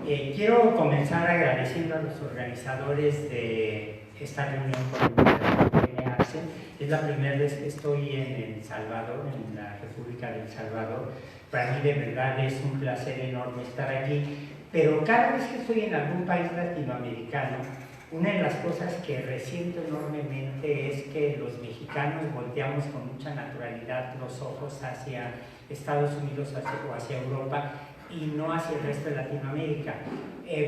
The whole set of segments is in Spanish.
Quiero comenzar agradeciendo a los organizadores de esta reunión que me hacen. Es la primera vez que estoy en El Salvador, en la República del Salvador. Para mí de verdad es un placer enorme estar aquí, pero cada vez que estoy en algún país latinoamericano, una de las cosas que resiento enormemente es que los mexicanos volteamos con mucha naturalidad los ojos hacia Estados Unidos o hacia Europa y no hacia el resto de Latinoamérica.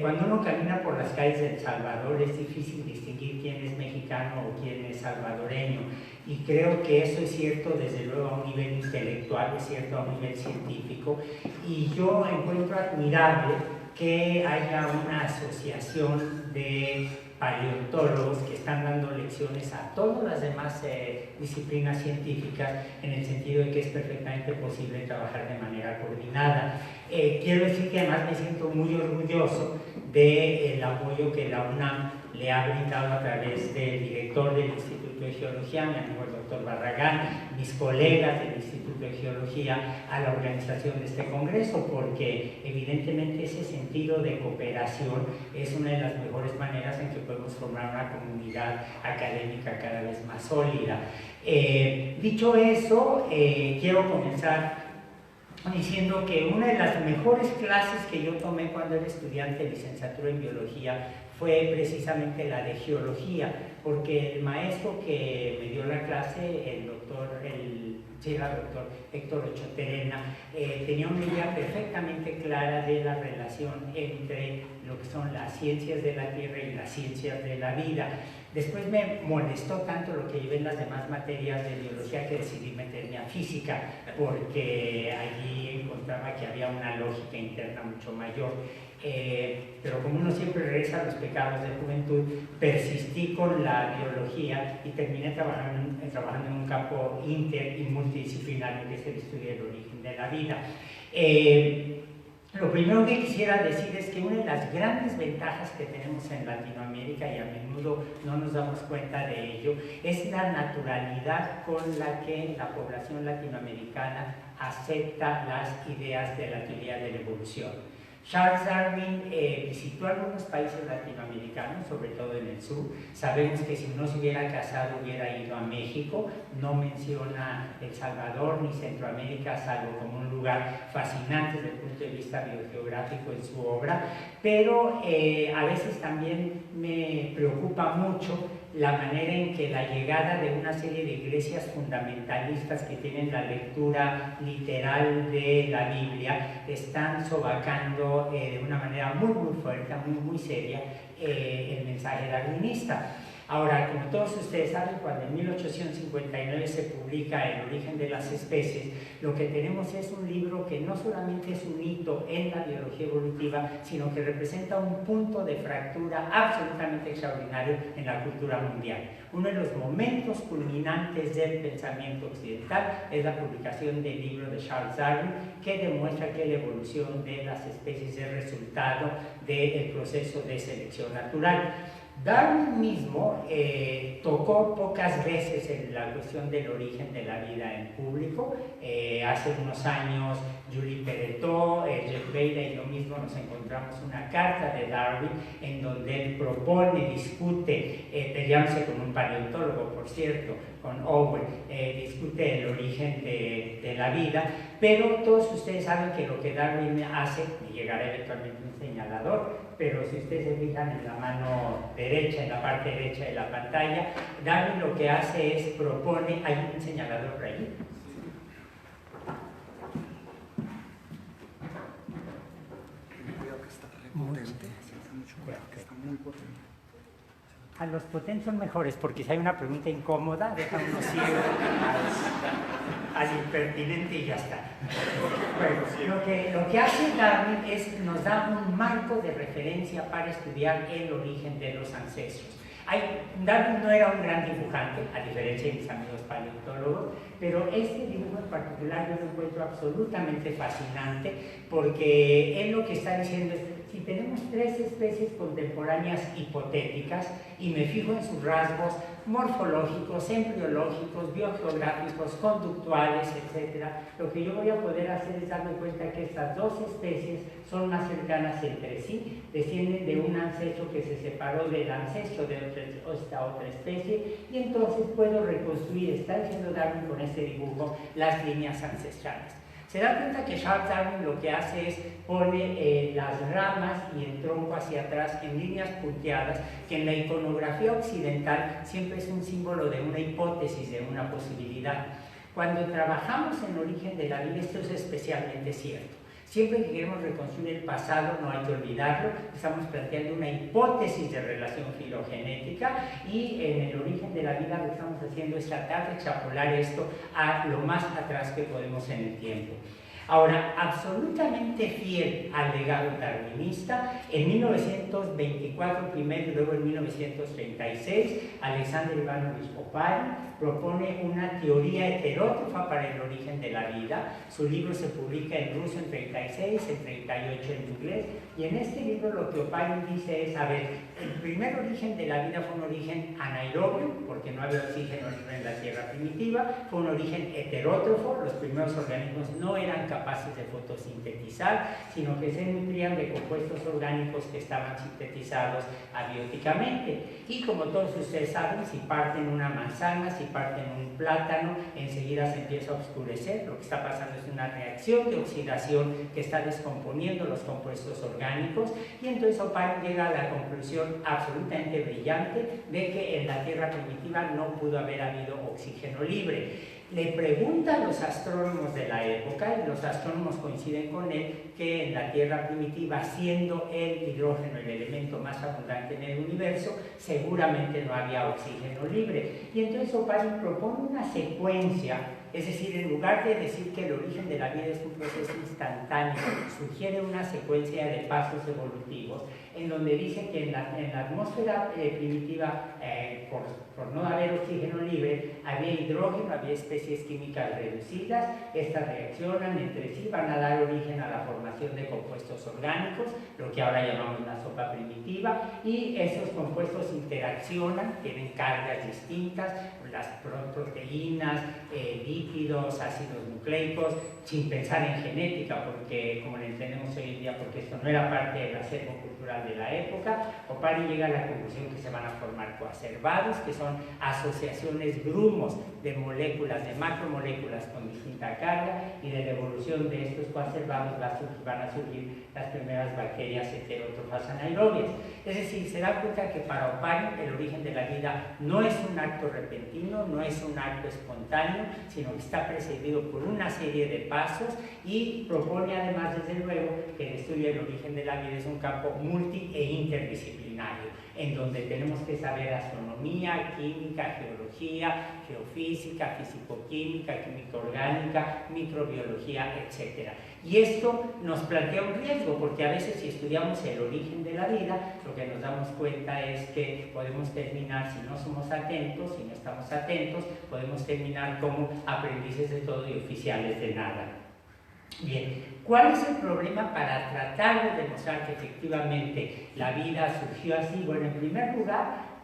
Cuando uno camina por las calles de El Salvador es difícil distinguir quién es mexicano o quién es salvadoreño, y creo que eso es cierto desde luego a un nivel intelectual, es cierto a un nivel científico, y yo encuentro admirable que haya una asociación de paleontólogos que están dando lecciones a todas las demás disciplinas científicas, en el sentido de que es perfectamente posible trabajar de manera coordinada. Quiero decir que además me siento muy orgulloso del apoyo que la UNAM le ha brindado a través del director del Instituto de Geología, mi amigo el doctor Barragán, mis colegas del Instituto de Geología, a la organización de este congreso, porque evidentemente ese sentido de cooperación es una de las mejores maneras en que podemos formar una comunidad académica cada vez más sólida. Dicho eso, quiero comenzar diciendo que una de las mejores clases que yo tomé cuando era estudiante de licenciatura en biología fue precisamente la de geología, porque el maestro que me dio la clase, el doctor Héctor Ochoterena, tenía una idea perfectamente clara de la relación entre lo que son las ciencias de la Tierra y las ciencias de la vida. Después me molestó tanto lo que llevé en las demás materias de biología que decidí meterme a física, porque allí encontraba que había una lógica interna mucho mayor. Pero como uno siempre regresa a los pecados de juventud, persistí con la biología y terminé trabajando en un campo inter y multidisciplinario, que es el estudio del origen de la vida. Lo primero que quisiera decir es que una de las grandes ventajas que tenemos en Latinoamérica, y a menudo no nos damos cuenta de ello, es la naturalidad con la que la población latinoamericana acepta las ideas de la teoría de la evolución. Charles Darwin visitó algunos países latinoamericanos, sobre todo en el sur. Sabemos que si no se hubiera casado hubiera ido a México. No menciona El Salvador ni Centroamérica, salvo como un lugar fascinante desde el punto de vista biogeográfico en su obra, pero a veces también me preocupa mucho la manera en que la llegada de una serie de iglesias fundamentalistas que tienen la lectura literal de la Biblia están sobacando de una manera muy fuerte, muy seria, el mensaje darwinista. Ahora, como todos ustedes saben, cuando en 1859 se publica El origen de las especies, lo que tenemos es un libro que no solamente es un hito en la biología evolutiva, sino que representa un punto de fractura absolutamente extraordinario en la cultura mundial. Uno de los momentos culminantes del pensamiento occidental es la publicación del libro de Charles Darwin, que demuestra que la evolución de las especies es resultado del proceso de selección natural. Darwin mismo tocó pocas veces en la cuestión del origen de la vida en público. Hace unos años Julie Peretó, Jeff Beida y yo mismo nos encontramos una carta de Darwin en donde él propone, discute, peleándose con un paleontólogo, por cierto, con Owen, discute el origen de la vida, pero todos ustedes saben que lo que Darwin hace, y llegará eventualmente un señalador, pero si ustedes se fijan en la mano derecha, en la parte derecha de la pantalla, Darwin lo que hace es propone, hay un señalador por ahí. Cuidado que está repotente. Está muy potente. A los potentes son mejores, porque si hay una pregunta incómoda, deja uno ciego al impertinente y ya está. Bueno, lo que hace Darwin es nos da un marco de referencia para estudiar el origen de los ancestros. Darwin no era un gran dibujante, a diferencia de mis amigos paleontólogos, pero este dibujo en particular yo lo encuentro absolutamente fascinante, porque él lo que está diciendo es: si tenemos tres especies contemporáneas hipotéticas y me fijo en sus rasgos morfológicos, embriológicos, biogeográficos, conductuales, etc., lo que yo voy a poder hacer es darme cuenta que estas dos especies son más cercanas entre sí, descienden de un ancestro que se separó del ancestro de esta otra especie, y entonces puedo reconstruir, está diciendo Darwin con este dibujo, las líneas ancestrales. Se da cuenta que Charles Darwin lo que hace es pone las ramas y el tronco hacia atrás en líneas punteadas, que en la iconografía occidental siempre es un símbolo de una hipótesis, de una posibilidad. Cuando trabajamos en el origen de la vida, esto es especialmente cierto. Siempre que queremos reconstruir el pasado, no hay que olvidarlo, estamos planteando una hipótesis de relación filogenética, y en el origen de la vida lo que estamos haciendo es tratar de extrapolar esto a lo más atrás que podemos en el tiempo. Ahora, absolutamente fiel al legado darwinista, en 1924 primero y luego en 1936, Alexander Ivanovich Oparin propone una teoría heterótrofa para el origen de la vida. Su libro se publica en ruso en 36, en 38 en inglés, y en este libro lo que Oparin dice es, a ver, el primer origen de la vida fue un origen anaerobio, porque no había oxígeno libre en la Tierra primitiva, fue un origen heterótrofo, los primeros organismos no eran capaces de fotosintetizar, sino que se nutrían de compuestos orgánicos que estaban sintetizados abióticamente. Y como todos ustedes saben, si parten una manzana, si parten un plátano, enseguida se empieza a oscurecer. Lo que está pasando es una reacción de oxidación que está descomponiendo los compuestos orgánicos, y entonces Oparin llega a la conclusión absolutamente brillante de que en la Tierra primitiva no pudo haber habido oxígeno libre. Le pregunta a los astrónomos de la época, y los astrónomos coinciden con él, que en la Tierra primitiva, siendo el hidrógeno el elemento más abundante en el universo, seguramente no había oxígeno libre. Y entonces Oparin propone una secuencia, es decir, en lugar de decir que el origen de la vida es un proceso instantáneo, sugiere una secuencia de pasos evolutivos, en donde dice que en la atmósfera primitiva, por no haber oxígeno libre, había hidrógeno, había especies químicas reducidas, estas reaccionan entre sí, van a dar origen a la formación de compuestos orgánicos, lo que ahora llamamos la sopa primitiva, y esos compuestos interaccionan, tienen cargas distintas, las proteínas, lípidos, ácidos nucleicos, sin pensar en genética, porque como le entendemos hoy en día, porque esto no era parte del acervo cultural de la época. Oparin llega a la conclusión que se van a formar coacervados, que son asociaciones grumos de moléculas, de macromoléculas con distinta carga, y de la evolución de estos coacervados van a surgir las primeras bacterias heterótrofas anaerobias. Es decir, se da cuenta que para Oparin el origen de la vida no es un acto repentino, no es un acto espontáneo, sino que está precedido por una serie de pasos, y propone además, desde luego, que el estudio del origen de la vida es un campo multi e interdisciplinario, en donde tenemos que saber astronomía, química, geología, geofísica, fisicoquímica, química orgánica, microbiología, etc. Y esto nos plantea un riesgo, porque a veces si estudiamos el origen de la vida, lo que nos damos cuenta es que podemos terminar, si no somos atentos, si no estamos atentos, podemos terminar como aprendices de todo y oficiales de nada. Bien, ¿cuál es el problema para tratar de demostrar que efectivamente la vida surgió así? Bueno, en primer lugar,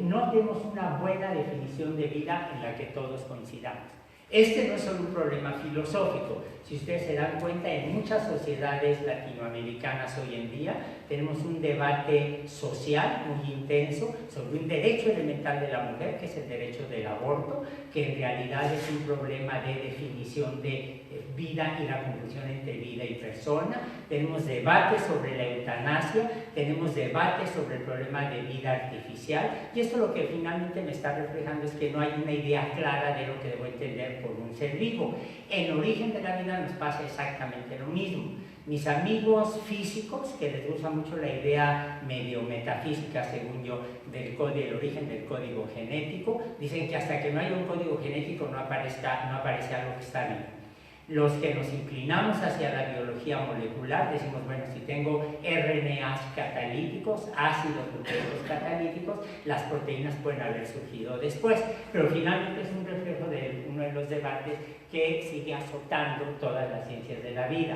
no tenemos una buena definición de vida en la que todos coincidamos. Este no es solo un problema filosófico. Si ustedes se dan cuenta, en muchas sociedades latinoamericanas hoy en día tenemos un debate social muy intenso sobre un derecho elemental de la mujer, que es el derecho del aborto, que en realidad es un problema de definición de vida y la confusión entre vida y persona. Tenemos debates sobre la eutanasia, tenemos debates sobre el problema de vida artificial, y esto lo que finalmente me está reflejando es que no hay una idea clara de lo que debo entender por un ser vivo. En el origen de la vida nos pasa exactamente lo mismo. Mis amigos físicos, que les gusta mucho la idea medio metafísica, según yo, del origen del código genético, dicen que hasta que no haya un código genético no aparece algo que está vivo. Los que nos inclinamos hacia la biología molecular decimos, bueno, si tengo RNAs catalíticos, ácidos nucleicos catalíticos, las proteínas pueden haber surgido después, pero finalmente es un reflejo de uno de los debates que sigue azotando todas las ciencias de la vida.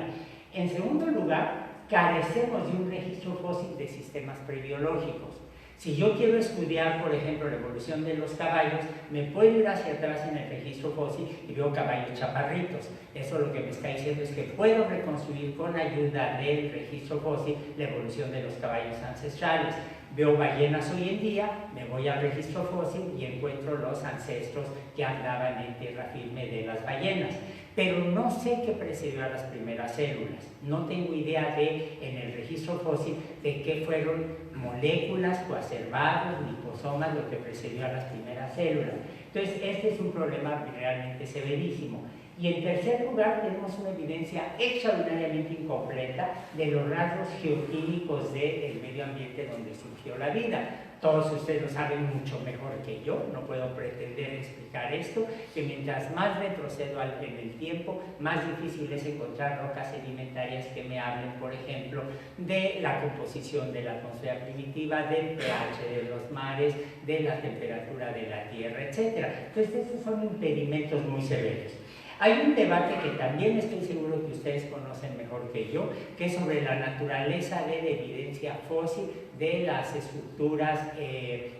En segundo lugar, carecemos de un registro fósil de sistemas prebiológicos. Si yo quiero estudiar, por ejemplo, la evolución de los caballos, me puedo ir hacia atrás en el registro fósil y veo caballos chaparritos. Eso lo que me está diciendo es que puedo reconstruir con ayuda del registro fósil la evolución de los caballos ancestrales. Veo ballenas hoy en día, me voy al registro fósil y encuentro los ancestros que andaban en tierra firme de las ballenas. Pero no sé qué precedió a las primeras células. No tengo idea en el registro fósil de qué fueron moléculas, coacervados, liposomas, lo que precedió a las primeras células. Entonces, este es un problema realmente severísimo. Y en tercer lugar, tenemos una evidencia extraordinariamente incompleta de los rasgos geoquímicos del medio ambiente donde surgió la vida. Todos ustedes lo saben mucho mejor que yo, no puedo pretender explicar esto, que mientras más retrocedo en el tiempo, más difícil es encontrar rocas sedimentarias que me hablen, por ejemplo, de la composición de la atmósfera primitiva, del pH de los mares, de la temperatura de la Tierra, etc. Entonces, estos son impedimentos muy severos. Hay un debate que también estoy seguro que ustedes conocen mejor que yo, que es sobre la naturaleza de la evidencia fósil de las estructuras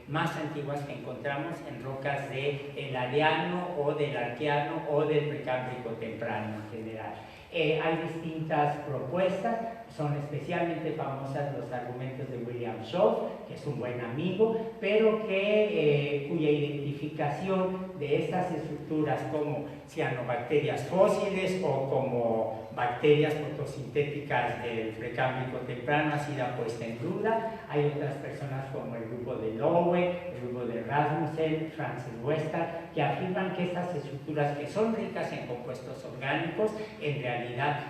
más antiguas que encontramos en rocas del Ariano o del Arqueano o del Precámbrico temprano en general. Hay distintas propuestas, son especialmente famosas los argumentos de William Shaw, que es un buen amigo, pero cuya identificación de estas estructuras como cianobacterias fósiles o como bacterias fotosintéticas del Precámbrico temprano ha sido puesta en duda. Hay otras personas como el grupo de Lowe, el grupo de Rasmussen, Francis Westad, que afirman que estas estructuras, que son ricas en compuestos orgánicos, en realidad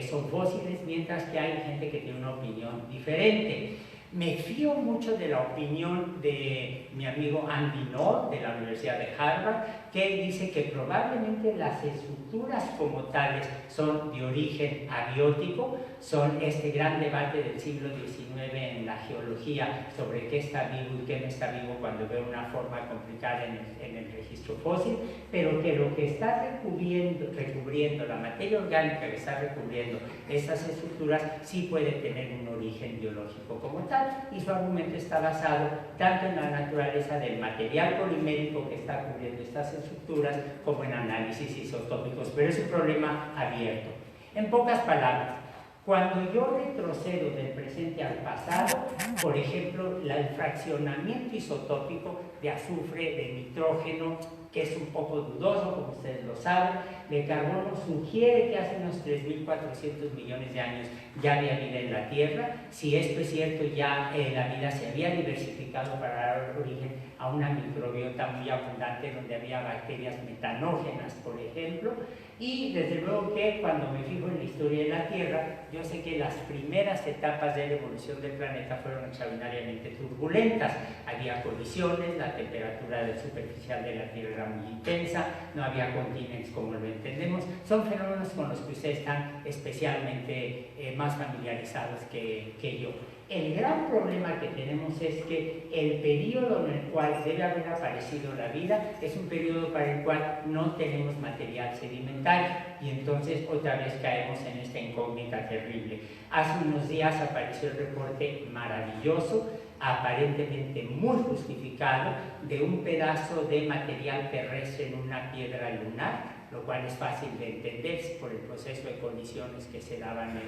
son fósiles, mientras que hay gente que tiene una opinión diferente. Me fío mucho de la opinión de mi amigo Andy North, de la Universidad de Harvard, que dice que probablemente las estructuras como tales son de origen abiótico, son este gran debate del siglo XIX en la geología sobre qué está vivo y qué no está vivo cuando veo una forma complicada en el registro fósil, pero que lo que está recubriendo la materia orgánica que está recubriendo estas estructuras sí puede tener un origen biológico como tal, y su argumento está basado tanto en la naturaleza del material polimérico que está cubriendo estas estructuras como en análisis isotópicos, pero es un problema abierto. En pocas palabras, cuando yo retrocedo del presente al pasado, por ejemplo, el fraccionamiento isotópico de azufre, de nitrógeno, que es un poco dudoso, como ustedes lo saben, de carbono, sugiere que hace unos 3.400 millones de años ya había vida en la Tierra. Si esto es cierto, ya la vida se había diversificado para dar origen a una microbiota muy abundante donde había bacterias metanógenas, por ejemplo. Y desde luego que cuando me fijo en la historia de la Tierra, yo sé que las primeras etapas de la evolución del planeta fueron extraordinariamente turbulentas. Había colisiones, la temperatura superficial de la Tierra era muy intensa, no había continentes como lo entendemos. Son fenómenos con los que ustedes están especialmente más familiarizados que yo. El gran problema que tenemos es que el periodo en el cual debe haber aparecido la vida es un periodo para el cual no tenemos material sedimentario, y entonces otra vez caemos en esta incógnita terrible. Hace unos días apareció el reporte maravilloso, aparentemente muy justificado, de un pedazo de material terrestre en una piedra lunar, lo cual es fácil de entender por el proceso de colisiones que se daban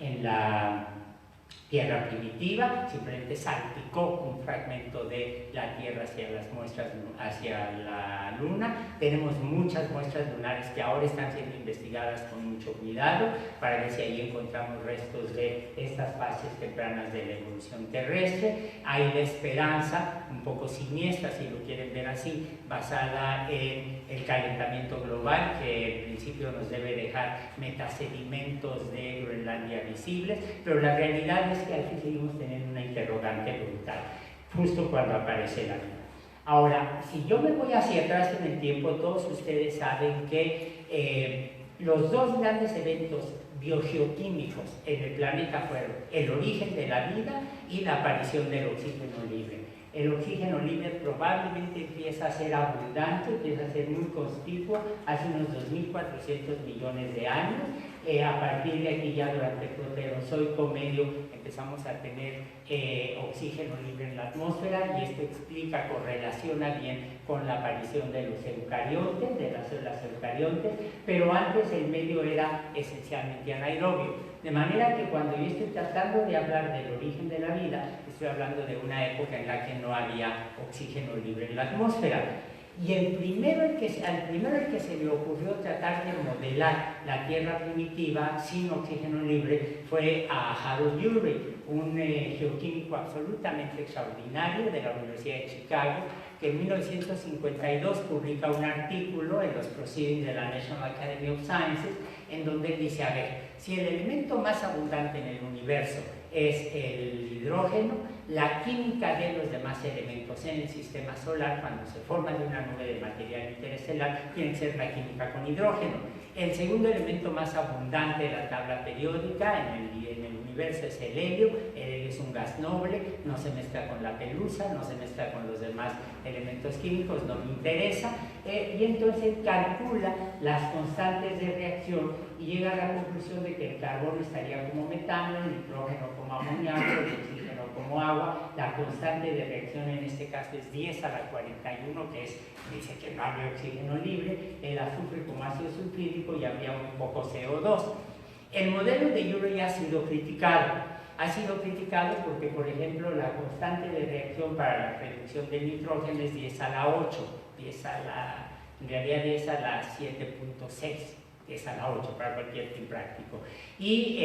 en la Tierra primitiva. Simplemente salpicó un fragmento de la Tierra hacia las muestras, hacia la Luna. Tenemos muchas muestras lunares que ahora están siendo investigadas con mucho cuidado para ver si ahí encontramos restos de estas fases tempranas de la evolución terrestre. Hay la esperanza, un poco siniestra si lo quieren ver así, basada en el calentamiento global, que en principio nos debe dejar metasedimentos de Groenlandia visibles, pero la realidad es que al fin seguimos teniendo una interrogante brutal, justo cuando aparece la vida. Ahora, si yo me voy hacia atrás en el tiempo, todos ustedes saben que los dos grandes eventos biogeoquímicos en el planeta fueron el origen de la vida y la aparición del oxígeno libre. El oxígeno libre probablemente empieza a ser abundante, empieza a ser muy conspicuo hace unos 2.400 millones de años, A partir de aquí ya durante el Proterozoico medio empezamos a tener oxígeno libre en la atmósfera, y esto explica, correlaciona bien con la aparición de los eucariontes, de las células eucariontes, pero antes el medio era esencialmente anaerobio. De manera que cuando yo estoy tratando de hablar del origen de la vida, estoy hablando de una época en la que no había oxígeno libre en la atmósfera. Y al primero al que se le ocurrió tratar de modelar la Tierra primitiva sin oxígeno libre fue a Harold Urey, un geoquímico absolutamente extraordinario de la Universidad de Chicago, que en 1952 publica un artículo en los Proceedings de la National Academy of Sciences, en donde él dice, a ver, si el elemento más abundante en el universo es el hidrógeno, la química de los demás elementos en el sistema solar, cuando se forma de una nube de material interestelar, tiene que ser la química con hidrógeno. El segundo elemento más abundante de la tabla periódica en el universo es el helio. El helio es un gas noble, no se mezcla con la pelusa, no se mezcla con los demás elementos químicos, no me interesa. Y entonces calcula las constantes de reacción y llega a la conclusión de que el carbono estaría como metano, el nitrógeno como amoníaco, el oxígeno como agua. La constante de reacción en este caso es 10 a la 41, que dice que no había oxígeno libre, el azufre como ácido sulfídrico y había un poco CO2. El modelo de Urey ha sido criticado. Ha sido criticado porque, por ejemplo, la constante de reacción para la reducción del nitrógeno es 10 a la 8, en realidad 10 a la 7.6. Es a la 8 para cualquier fin práctico. Y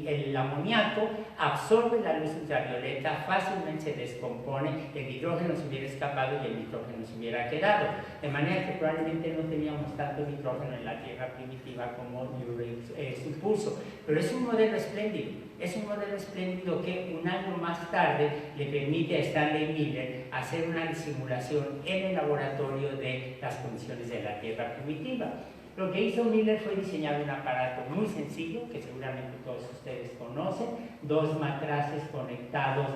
el amoníaco absorbe la luz ultravioleta, fácilmente se descompone, el hidrógeno se hubiera escapado y el nitrógeno se hubiera quedado. De manera que probablemente no teníamos tanto nitrógeno en la Tierra primitiva como Urey supuso. Pero es un modelo espléndido. Es un modelo espléndido que un año más tarde le permite a Stanley Miller hacer una simulación en el laboratorio de las condiciones de la Tierra primitiva. Lo que hizo Miller fue diseñar un aparato muy sencillo, que seguramente todos ustedes conocen, dos matraces conectados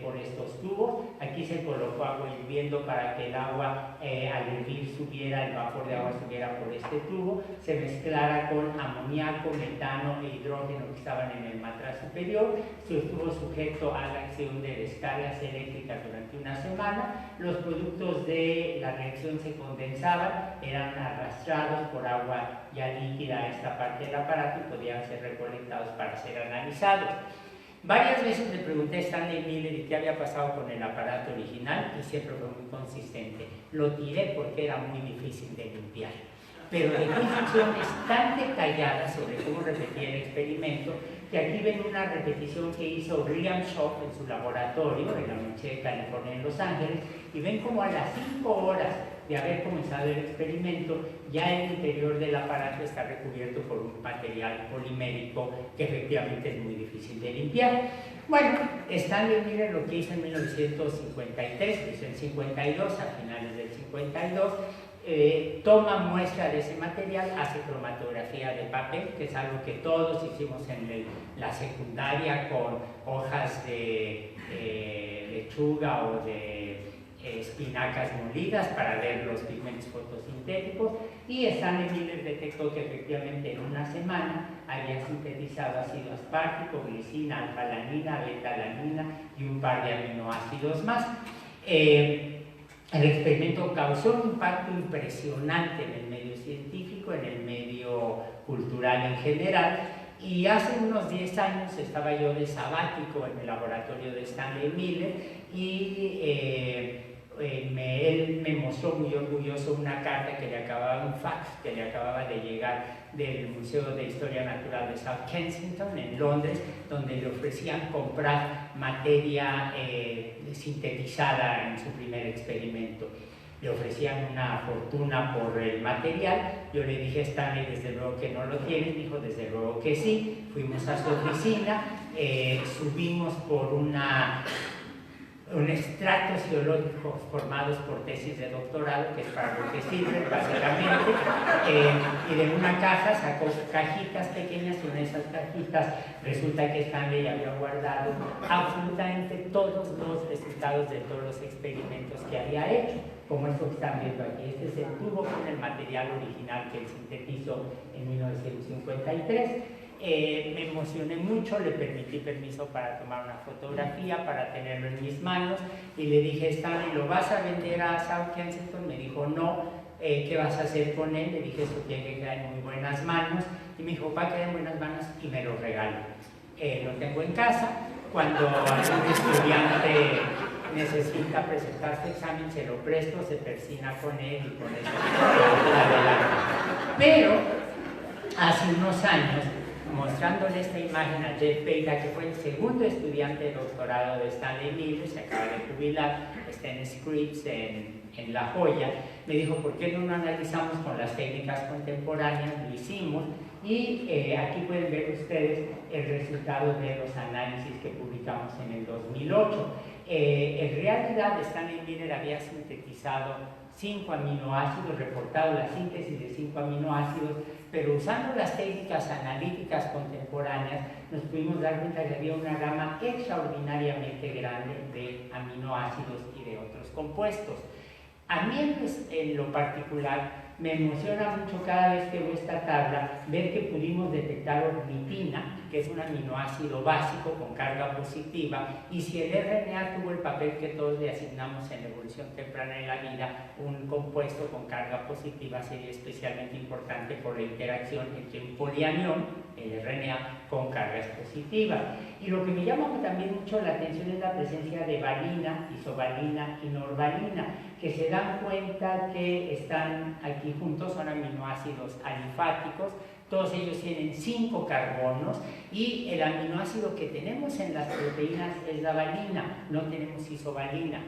por estos tubos. Aquí se colocó agua hirviendo para que el agua al hervir subiera, el vapor de agua subiera por este tubo, se mezclara con amoníaco, metano e hidrógeno que estaban en el matraz superior, se estuvo sujeto a la acción de descargas eléctricas durante una semana. Los productos de la reacción se condensaban, eran arrastrados por agua ya líquida a esta parte del aparato y podían ser recolectados para ser analizados. Varias veces le pregunté a Stanley Miller y qué había pasado con el aparato original, y siempre fue muy consistente. Lo tiré porque era muy difícil de limpiar. Pero dejó instrucciones tan detalladas sobre cómo repetir el experimento que aquí ven una repetición que hizo William Schopp en su laboratorio en la Universidad de California en Los Ángeles, y ven como a las 5 horas de haber comenzado el experimento, ya el interior del aparato está recubierto por un material polimérico que efectivamente es muy difícil de limpiar. Bueno, Stanley Miller lo que hizo en 1953, hizo en 52, a finales del 52, toma muestra de ese material, hace cromatografía de papel, que es algo que todos hicimos en la secundaria con hojas de lechuga o de espinacas molidas para ver los pigmentos fotosintéticos, y Stanley Miller detectó que efectivamente en una semana había sintetizado ácido aspartico, glicina, alfa-alanina, beta-alanina y un par de aminoácidos más. El experimento causó un impacto impresionante en el medio científico, en el medio cultural en general, y hace unos 10 años estaba yo de sabático en el laboratorio de Stanley Miller y él me mostró muy orgulloso una carta que le acababa, un fax que le acababa de llegar del Museo de Historia Natural de South Kensington en Londres, donde le ofrecían comprar materia sintetizada en su primer experimento. Le ofrecían una fortuna por el material. Yo le dije a Stanley, desde luego que no lo tienes. Dijo, desde luego que sí. Fuimos a su oficina, subimos por una un extractos geológicos formados por tesis de doctorado, que es para lo que sirve básicamente, y de una caja sacó cajitas pequeñas, y en esas cajitas resulta que Stanley había guardado absolutamente todos los resultados de todos los experimentos que había hecho, como esto que están viendo aquí. Este es el tubo con el material original que él sintetizó en 1953. Me emocioné mucho, le permití permiso para tomar una fotografía, para tenerlo en mis manos, y le dije: Stanley, ¿lo vas a vender a South Kensington? Me dijo: no. ¿Qué vas a hacer con él? Le dije: eso tiene que quedar en muy buenas manos, y me dijo: va a quedar en buenas manos y me lo regalo. Lo tengo en casa. Cuando algún estudiante necesita presentar su examen, se lo presto, se persina con él y con eso adelante. Pero hace unos años, mostrándole esta imagen a Jeff Peita, que fue el segundo estudiante de doctorado de Stanley Miller, se acaba de jubilar, está en Scripps en La Joya, me dijo: ¿por qué no lo analizamos con las técnicas contemporáneas? Lo hicimos, y aquí pueden ver ustedes el resultado de los análisis que publicamos en el 2008. En realidad, Stanley Miller había sintetizado 5 aminoácidos, reportado la síntesis de 5 aminoácidos, pero usando las técnicas analíticas contemporáneas nos pudimos dar cuenta que había una gama extraordinariamente grande de aminoácidos y de otros compuestos. A mí en lo particular me emociona mucho cada vez que veo esta tabla ver que pudimos detectar ornitina, que es un aminoácido básico con carga positiva, y si el RNA tuvo el papel que todos le asignamos en la evolución temprana de la vida, un compuesto con carga positiva sería especialmente importante por la interacción entre un polianión, el RNA, con cargas positivas. Y lo que me llama también mucho la atención es la presencia de valina, isovalina y norvalina, que se dan cuenta que están aquí juntos, son aminoácidos alifáticos. Todos ellos tienen 5 carbonos, y el aminoácido que tenemos en las proteínas es la valina, no tenemos isovalina.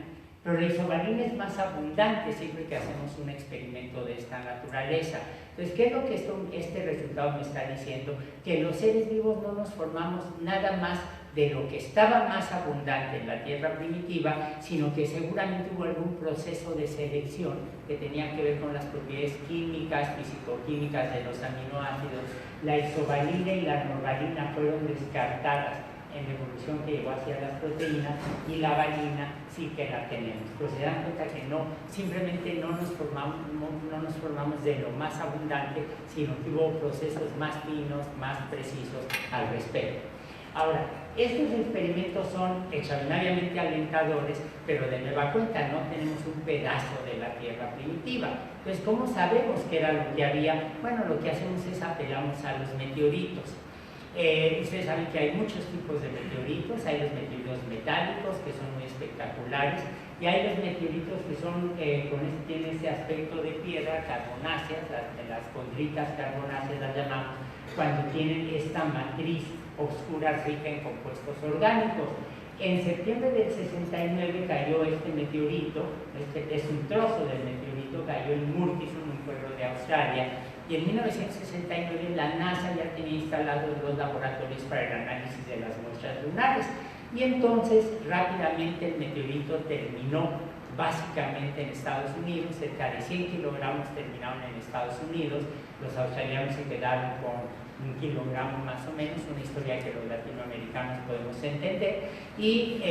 Pero la isovalina es más abundante siempre que hacemos un experimento de esta naturaleza. Entonces, ¿qué es lo que este resultado me está diciendo? Que los seres vivos no nos formamos nada más de lo que estaba más abundante en la Tierra primitiva, sino que seguramente hubo algún proceso de selección que tenía que ver con las propiedades químicas, fisicoquímicas de los aminoácidos. La isovalina y la norvalina fueron descartadas en la evolución que llevó hacia las proteínas, y la valina sí que la tenemos. Pues se dan cuenta que no, simplemente no nos formamos de lo más abundante, sino que hubo procesos más finos, más precisos al respecto. Ahora, estos experimentos son extraordinariamente alentadores, pero de nueva cuenta no tenemos un pedazo de la Tierra primitiva. Entonces, ¿cómo sabemos qué era lo que había? Bueno, lo que hacemos es apelamos a los meteoritos. Ustedes saben que hay muchos tipos de meteoritos. Hay los meteoritos metálicos, que son muy espectaculares, y hay los meteoritos que son, tienen ese aspecto de piedra, carbonáceas, las condritas carbonáceas las llamamos, cuando tienen esta matriz oscura rica en compuestos orgánicos. En septiembre del 69 cayó este meteorito, este es un trozo del meteorito, cayó en Murchison, un pueblo de Australia, y en 1969 la NASA ya tenía instalados los laboratorios para el análisis de las muestras lunares, y entonces rápidamente el meteorito terminó básicamente en Estados Unidos. Cerca de 100 kilogramos terminaron en Estados Unidos, los australianos se quedaron con 1 kilogramo más o menos, una historia que los latinoamericanos podemos entender, y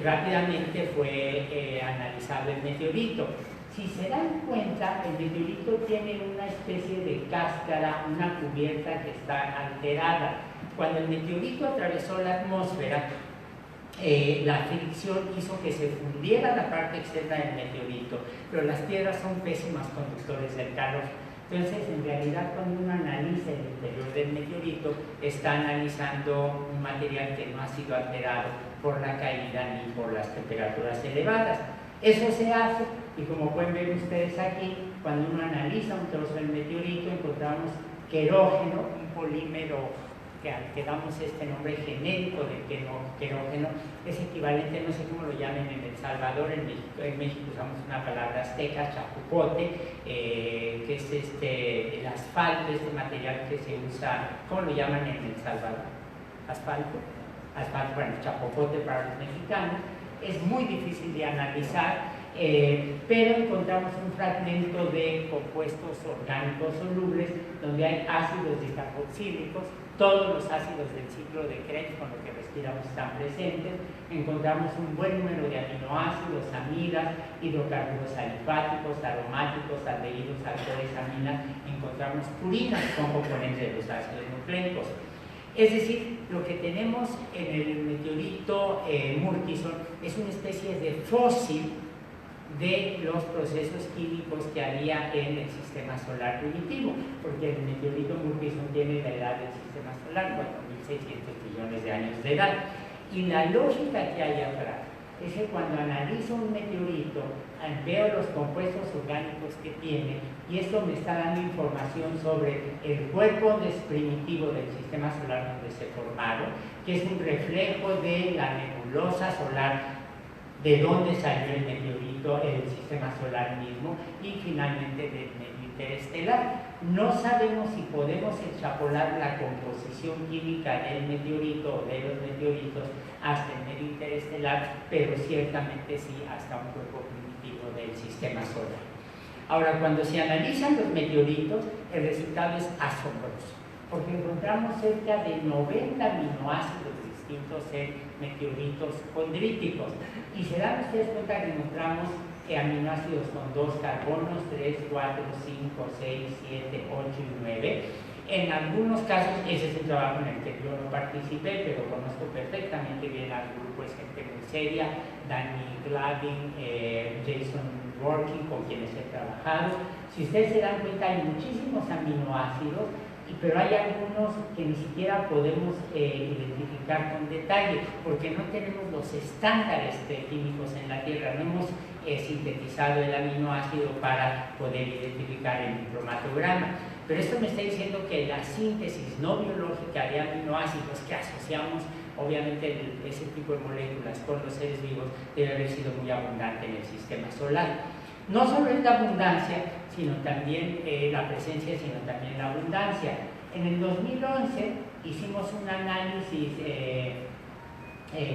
rápidamente fue analizado el meteorito. Si se dan cuenta, el meteorito tiene una especie de cáscara, una cubierta que está alterada. Cuando el meteorito atravesó la atmósfera, la fricción hizo que se fundiera la parte externa del meteorito, pero las piedras son pésimas conductores del calor. Entonces, en realidad, cuando uno analiza el interior del meteorito, está analizando un material que no ha sido alterado por la caída ni por las temperaturas elevadas. Eso se hace, y como pueden ver ustedes aquí, cuando uno analiza un trozo del meteorito, encontramos querógeno, un polímero que damos este nombre genérico de querógeno, es equivalente, no sé cómo lo llamen en El Salvador, en México usamos una palabra azteca, chapopote, que es el asfalto, este material que se usa, ¿cómo lo llaman en El Salvador? ¿Asfalto? Asfalto, bueno, chapopote para los mexicanos. es muy difícil de analizar, pero encontramos un fragmento de compuestos orgánicos solubles donde hay ácidos decarboxílicos, todos los ácidos del ciclo de Krebs con lo que respiramos están presentes, encontramos un buen número de aminoácidos, amidas, hidrocarburos alifáticos, aromáticos, aldehídos, alcoholes, aminas, encontramos purinas con componentes de los ácidos nucleicos. Es decir, lo que tenemos en el meteorito Murchison es una especie de fósil de los procesos químicos que había en el sistema solar primitivo, porque el meteorito Murchison tiene la edad del sistema solar, 4.600 millones de años de edad. Y la lógica que hay atrás es que cuando analizo un meteorito, veo los compuestos orgánicos que tiene, y esto me está dando información sobre el cuerpo primitivo del sistema solar donde se formaron, que es un reflejo de la nebulosa solar, de dónde salió el meteorito, el sistema solar mismo, y finalmente del medio interestelar. No sabemos si podemos extrapolar la composición química del meteorito o de los meteoritos hasta el medio interestelar, pero ciertamente sí hasta un cuerpo primitivo del sistema solar. Ahora, cuando se analizan los meteoritos, el resultado es asombroso, porque encontramos cerca de 90 aminoácidos distintos en meteoritos condríticos, y se dan ustedes cuenta que encontramos aminoácidos con 2 carbonos, 3, 4, 5, 6, 7, 8 y 9. En algunos casos, ese es un trabajo en el que yo no participé, pero conozco perfectamente bien al grupo, es gente muy seria, Danny Glavin, Jason Dworkin, con quienes he trabajado. Si ustedes se dan cuenta, hay muchísimos aminoácidos, pero hay algunos que ni siquiera podemos identificar con detalle, porque no tenemos los estándares químicos en la Tierra, no hemos sintetizado el aminoácido para poder identificar el cromatograma. Pero esto me está diciendo que la síntesis no biológica de aminoácidos que asociamos, obviamente, ese tipo de moléculas con los seres vivos, debe haber sido muy abundante en el sistema solar. No solo es la abundancia, sino también la presencia, sino también la abundancia. En el 2011 hicimos un análisis,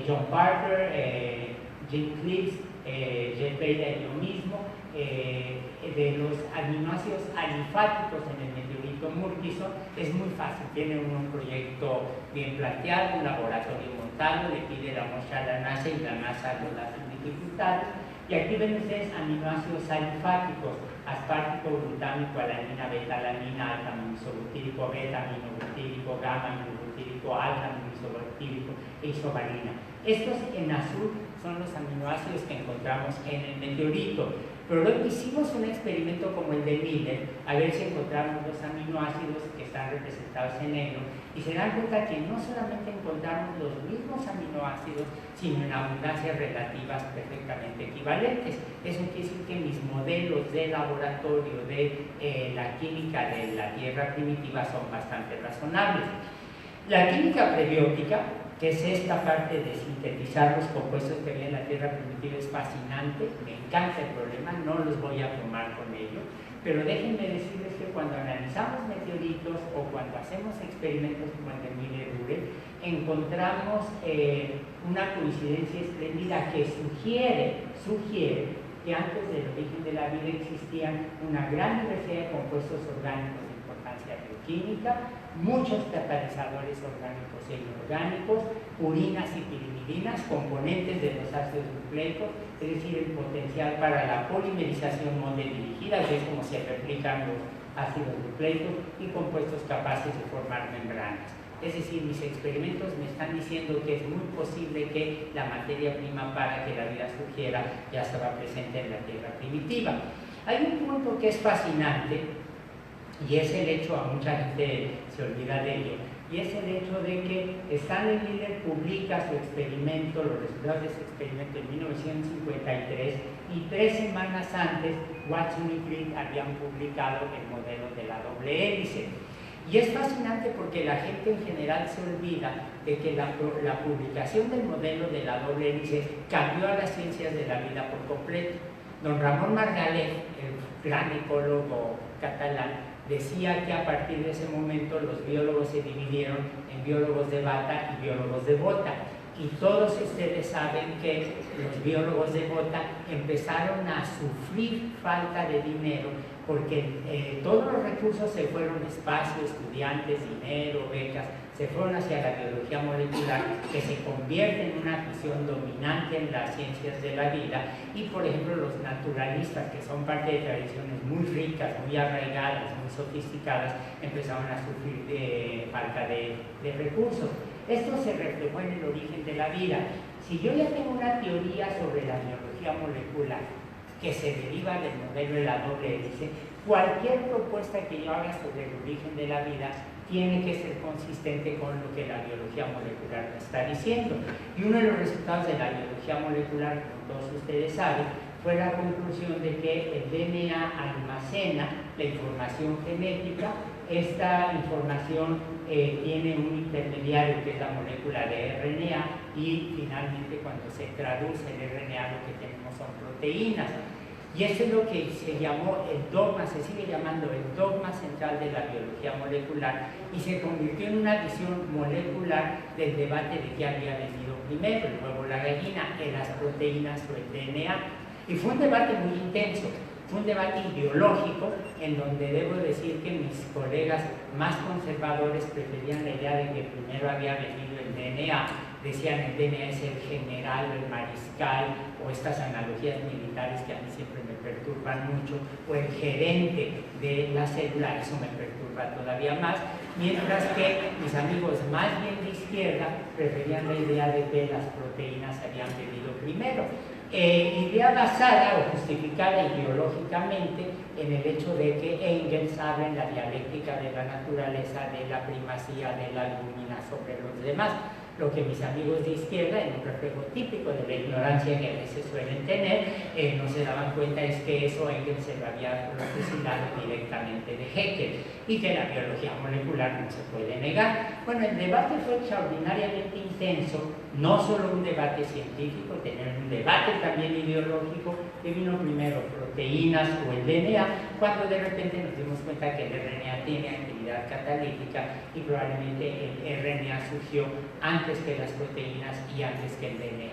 John Parker, Jim Clips, Jeff Beda y yo mismo, de los aminoácidos alifáticos en el meteorito Murchison. Es muy fácil, tiene un proyecto bien planteado, un laboratorio montado, le pide la muestra a la NASA y la NASA lo da sin dificultades. Y aquí ven ustedes aminoácidos alifáticos: aspartico, glutámico, alanina, beta-alanina, alfa-aminoisobutírico, beta-aminobutírico, gamma-aminobutírico, alfa-aminoisobutírico e isovalina. Estos en azul son los aminoácidos que encontramos en el meteorito. Pero luego hicimos un experimento como el de Miller, a ver si encontramos los aminoácidos que están representados en negro, y se dan cuenta que no solamente encontramos los mismos aminoácidos, sino en abundancias relativas perfectamente equivalentes. Eso quiere decir que mis modelos de laboratorio de la química de la Tierra primitiva son bastante razonables. La química prebiótica, que es esta parte de sintetizar los compuestos que había en la Tierra primitiva, es fascinante, me encanta el problema, no los voy a tomar con ello, pero déjenme decirles que cuando analizamos meteoritos o cuando hacemos experimentos como el de Miller-Urey, encontramos una coincidencia espléndida que sugiere que antes del origen de la vida existían una gran diversidad de compuestos orgánicos de importancia bioquímica, muchos catalizadores orgánicos e inorgánicos, purinas y pirimidinas, componentes de los ácidos nucleicos, es decir, el potencial para la polimerización monodirigida, que es como se replican los ácidos nucleicos, y compuestos capaces de formar membranas. Es decir, mis experimentos me están diciendo que es muy posible que la materia prima para que la vida surgiera ya estaba presente en la Tierra primitiva. Hay un punto que es fascinante, y es el hecho, a mucha gente se olvida de ello, y es el hecho de que Stanley Miller publica su experimento, los resultados de ese experimento en 1953, y 3 semanas antes Watson y Crick habían publicado el modelo de la doble hélice. Y es fascinante porque la gente en general se olvida de que la publicación del modelo de la doble hélice cambió a las ciencias de la vida por completo. Don Ramón Margalef, el gran ecólogo catalán, decía que a partir de ese momento los biólogos se dividieron en biólogos de bata y biólogos de bota. Y todos ustedes saben que los biólogos de bota empezaron a sufrir falta de dinero porque todos los recursos se fueron, espacio, estudiantes, dinero, becas, se fueron hacia la biología molecular, que se convierte en una visión dominante en las ciencias de la vida. Y por ejemplo los naturalistas, que son parte de tradiciones muy ricas, muy arraigadas, muy sofisticadas, empezaron a sufrir falta de recursos. Esto se reflejó en el origen de la vida. Si yo ya tengo una teoría sobre la biología molecular que se deriva del modelo de la doble hélice, cualquier propuesta que yo haga sobre el origen de la vida tiene que ser consistente con lo que la biología molecular me está diciendo. Y uno de los resultados de la biología molecular, como todos ustedes saben, fue la conclusión de que el DNA almacena la información genética. Esta información tiene un intermediario que es la molécula de RNA y finalmente cuando se traduce el RNA lo que tenemos son proteínas. Y eso es lo que se llamó el dogma, se sigue llamando el dogma central de la biología molecular y se convirtió en una visión molecular del debate de qué había venido primero, el huevo o la gallina, las proteínas o el DNA. Y fue un debate muy intenso. Fue un debate ideológico en donde debo decir que mis colegas más conservadores preferían la idea de que primero había venido el DNA. Decían el DNA es el general, el mariscal, o estas analogías militares que a mí siempre me perturban mucho, o el gerente de la célula, eso me perturba todavía más, mientras que mis amigos más bien de izquierda preferían la idea de que las proteínas habían venido primero. Idea basada o justificada ideológicamente en el hecho de que Engels habla en la dialéctica de la naturaleza de la primacía de la albúmina sobre los demás. Lo que mis amigos de izquierda, en un reflejo típico de la ignorancia que a veces suelen tener, no se daban cuenta es que eso Engels se lo había fusilado directamente de Haeckel y que la biología molecular no se puede negar. Bueno, el debate fue extraordinariamente intenso, no solo un debate científico, tener un debate también ideológico, que vino primero proteínas o el DNA, cuando de repente nos dimos cuenta que el RNA tiene actividad catalítica y probablemente el RNA surgió antes que las proteínas y antes que el DNA.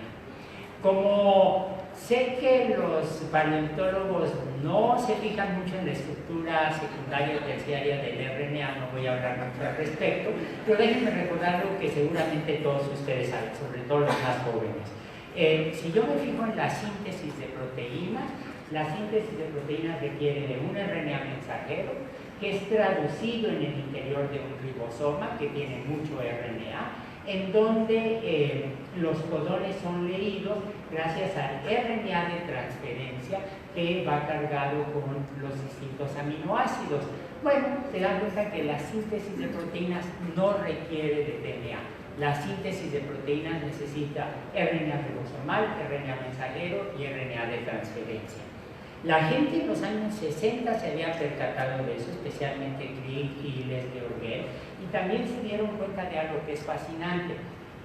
Como sé que los paleontólogos no se fijan mucho en la estructura secundaria o terciaria del RNA, no voy a hablar mucho al respecto, pero déjenme recordar lo que seguramente todos ustedes saben, sobre todo los más jóvenes. Si yo me fijo en la síntesis de proteínas, la síntesis de proteínas requiere de un RNA mensajero que es traducido en el interior de un ribosoma que tiene mucho RNA, en donde los codones son leídos gracias al RNA de transferencia que va cargado con los distintos aminoácidos. Bueno, se dan cuenta que la síntesis de proteínas no requiere de DNA. La síntesis de proteínas necesita RNA ribosomal, RNA mensajero y RNA de transferencia. La gente en los años 60 se había percatado de eso, especialmente Crick y Leslie Orgel, y también se dieron cuenta de algo que es fascinante.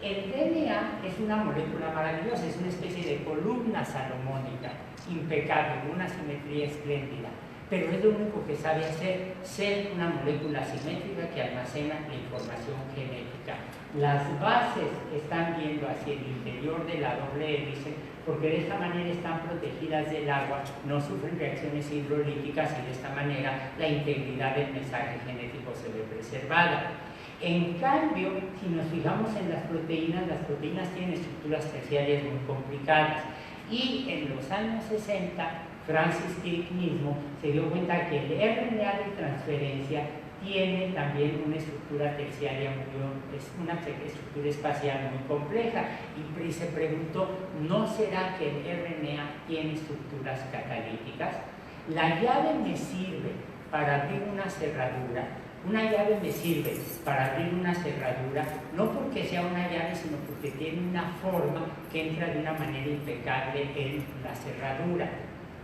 El DNA es una molécula maravillosa, es una especie de columna salomónica, impecable, una simetría espléndida, pero es lo único que sabe hacer, ser una molécula simétrica que almacena la información genética. Las bases están viendo hacia el interior de la doble hélice porque de esta manera están protegidas del agua, no sufren reacciones hidrolíticas y de esta manera la integridad del mensaje genético se ve preservada. En cambio, si nos fijamos en las proteínas tienen estructuras terciarias muy complicadas y en los años 60 Francis Crick mismo se dio cuenta que el RNA de transferencia tiene también una estructura terciaria, una estructura espacial muy compleja y se preguntó, ¿no será que el RNA tiene estructuras catalíticas? La llave me sirve para abrir una cerradura. Una llave me sirve para abrir una cerradura, no porque sea una llave, sino porque tiene una forma que entra de una manera impecable en la cerradura.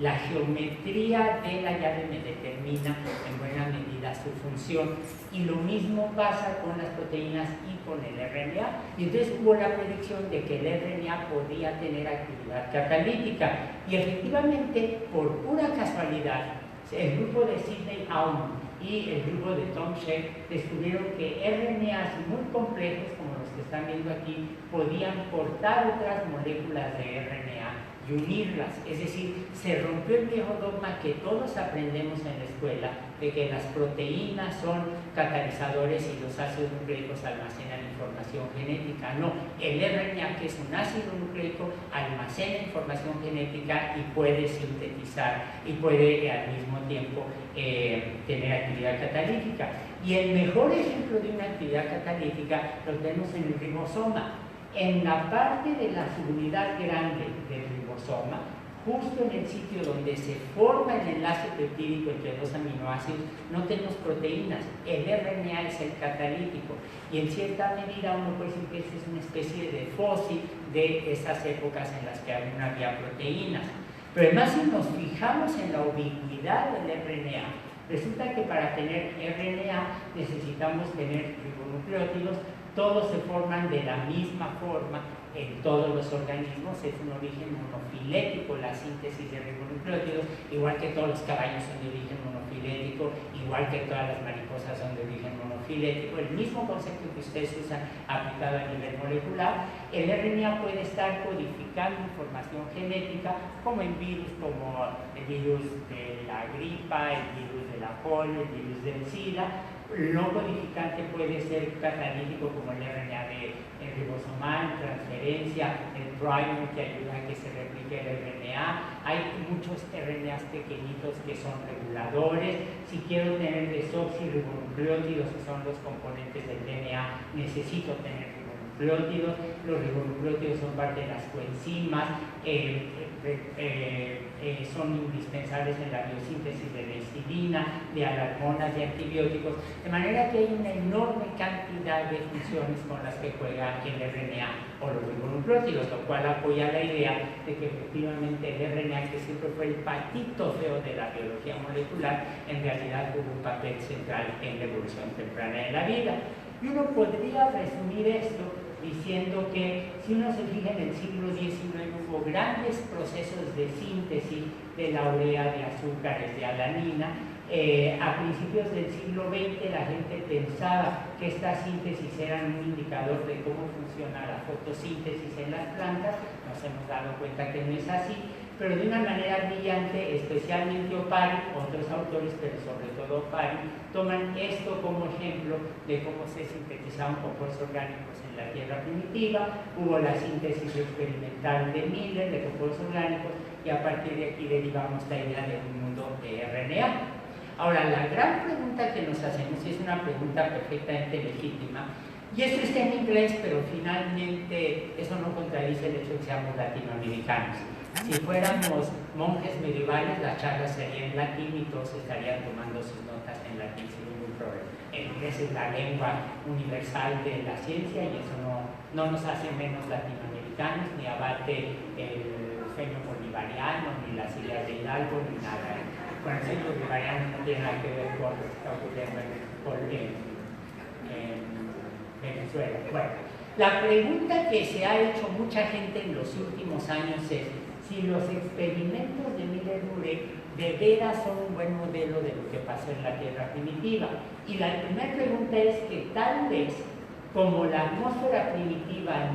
La geometría de la llave me determina en buena medida su función y lo mismo pasa con las proteínas y con el RNA. Y entonces hubo la predicción de que el RNA podía tener actividad catalítica y efectivamente, por pura casualidad, el grupo de Sidney Aumann y el grupo de Tom Sheck descubrieron que RNAs muy complejos como los que están viendo aquí, podían cortar otras moléculas de RNA y unirlas. Es decir, se rompió el viejo dogma que todos aprendemos en la escuela de que las proteínas son catalizadores y los ácidos nucleicos almacenan información genética. No, el RNA, que es un ácido nucleico, almacena información genética y puede sintetizar y puede al mismo tiempo tener actividad catalítica. Y el mejor ejemplo de una actividad catalítica lo tenemos en el ribosoma. En la parte de la subunidad grande del ribosoma, justo en el sitio donde se forma el enlace peptídico entre dos aminoácidos, no tenemos proteínas. El RNA es el catalítico y en cierta medida uno puede decir que esta es una especie de fósil de esas épocas en las que aún había proteínas. Pero además, si nos fijamos en la ubicuidad del RNA, resulta que para tener RNA necesitamos tener ribonucleótidos. Todos se forman de la misma forma en todos los organismos, es un origen monofilético la síntesis de ribonucleótidos, igual que todos los caballos son de origen monofilético, igual que todas las mariposas son de origen monofilético, el mismo concepto que ustedes usan aplicado a nivel molecular. El RNA puede estar codificando información genética, como en virus, como el virus de la gripa, el virus de la polio, el virus del SIDA. No codificante puede ser catalítico, como el RNA de ribosomal, transferencia, el primer que ayuda a que se replique el RNA. Hay muchos RNAs pequeñitos que son reguladores. Si quiero tener desoxirribonucleótidos, que son los componentes del DNA, necesito tener ribonucleótidos. Los ribonucleótidos son parte de las coenzimas, son indispensables en la biosíntesis de la histidina, de alarmonas, de antibióticos, de manera que hay una enorme cantidad de funciones con las que juega el RNA o los ribonucleótidos, lo cual apoya la idea de que efectivamente el RNA, que siempre fue el patito feo de la biología molecular, en realidad jugó un papel central en la evolución temprana de la vida. Y uno podría resumir esto diciendo que si uno se fija en el siglo XIX hubo grandes procesos de síntesis de la urea, de azúcares, de alanina. A principios del siglo XX la gente pensaba que estas síntesis eran un indicador de cómo funciona la fotosíntesis en las plantas. Nos hemos dado cuenta que no es así, pero de una manera brillante, especialmente Opari, otros autores, pero sobre todo Opari, toman esto como ejemplo de cómo se sintetizaban compuestos orgánicos en la Tierra primitiva. Hubo la síntesis experimental de Miller de compuestos orgánicos y a partir de aquí derivamos la idea de un mundo de RNA. Ahora, la gran pregunta que nos hacemos, y es una pregunta perfectamente legítima, y esto está en inglés, pero finalmente eso no contradice el hecho de que seamos latinoamericanos. Si fuéramos monjes medievales, la charla sería en latín y todos estarían tomando sus notas en latín sin ningún problema. El inglés es la lengua universal de la ciencia y eso no nos hace menos latinoamericanos, ni abate el sueño bolivariano, ni las ideas de Hidalgo, ni nada. Bueno, el sueño bolivariano no tiene nada que ver con lo que está ocurriendo en Venezuela. Bueno, la pregunta que se ha hecho mucha gente en los últimos años es si los experimentos de Miller-Urey de veras son un buen modelo de lo que pasó en la Tierra primitiva. Y la primera pregunta es que tal vez, como la atmósfera primitiva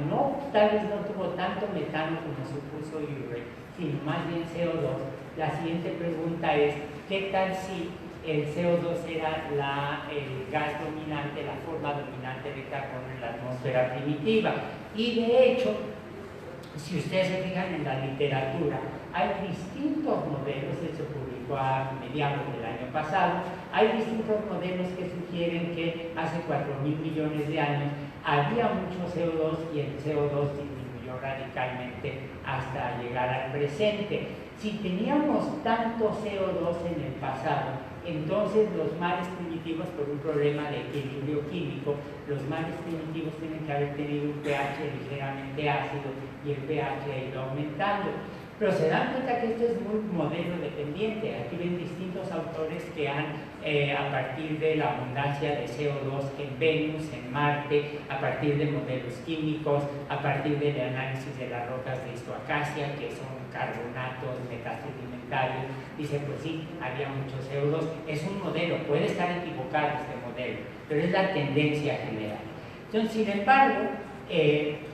tal vez no tuvo tanto metano como supuso Urey, sino más bien CO2, la siguiente pregunta es, ¿qué tal si el CO2 era el gas dominante, la forma dominante de carbono en la atmósfera primitiva? Y de hecho, si ustedes se fijan en la literatura, hay distintos modelos, se publicó a mediados del año pasado, hay distintos modelos que sugieren que hace 4.000 millones de años había mucho CO2 y el CO2 disminuyó radicalmente hasta llegar al presente. Si teníamos tanto CO2 en el pasado, entonces los mares primitivos, por un problema de equilibrio químico, los mares primitivos tienen que haber tenido un pH ligeramente ácido y el pH ha ido aumentando. Pero se dan cuenta que esto es muy modelo dependiente. Aquí ven distintos autores que han, a partir de la abundancia de CO2 en Venus, en Marte, a partir de modelos químicos, a partir del análisis de las rocas de Histoacacia, que son carbonatos metasedimentarios, dice, pues sí, había mucho CO2. Es un modelo, puede estar equivocado este modelo, pero es la tendencia general. Entonces, sin embargo,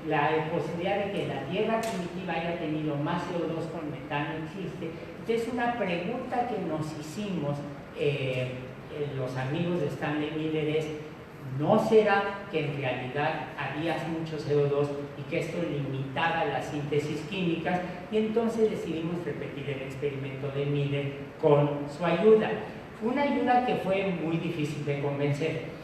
la posibilidad de que la tierra primitiva haya tenido más CO2 con metano existe. Entonces, una pregunta que nos hicimos los amigos de Stanley Miller es: ¿no será que en realidad había mucho CO2 y que esto limitaba la síntesis química? Y entonces decidimos repetir el experimento de Miller con su ayuda. Una ayuda que fue muy difícil de convencer.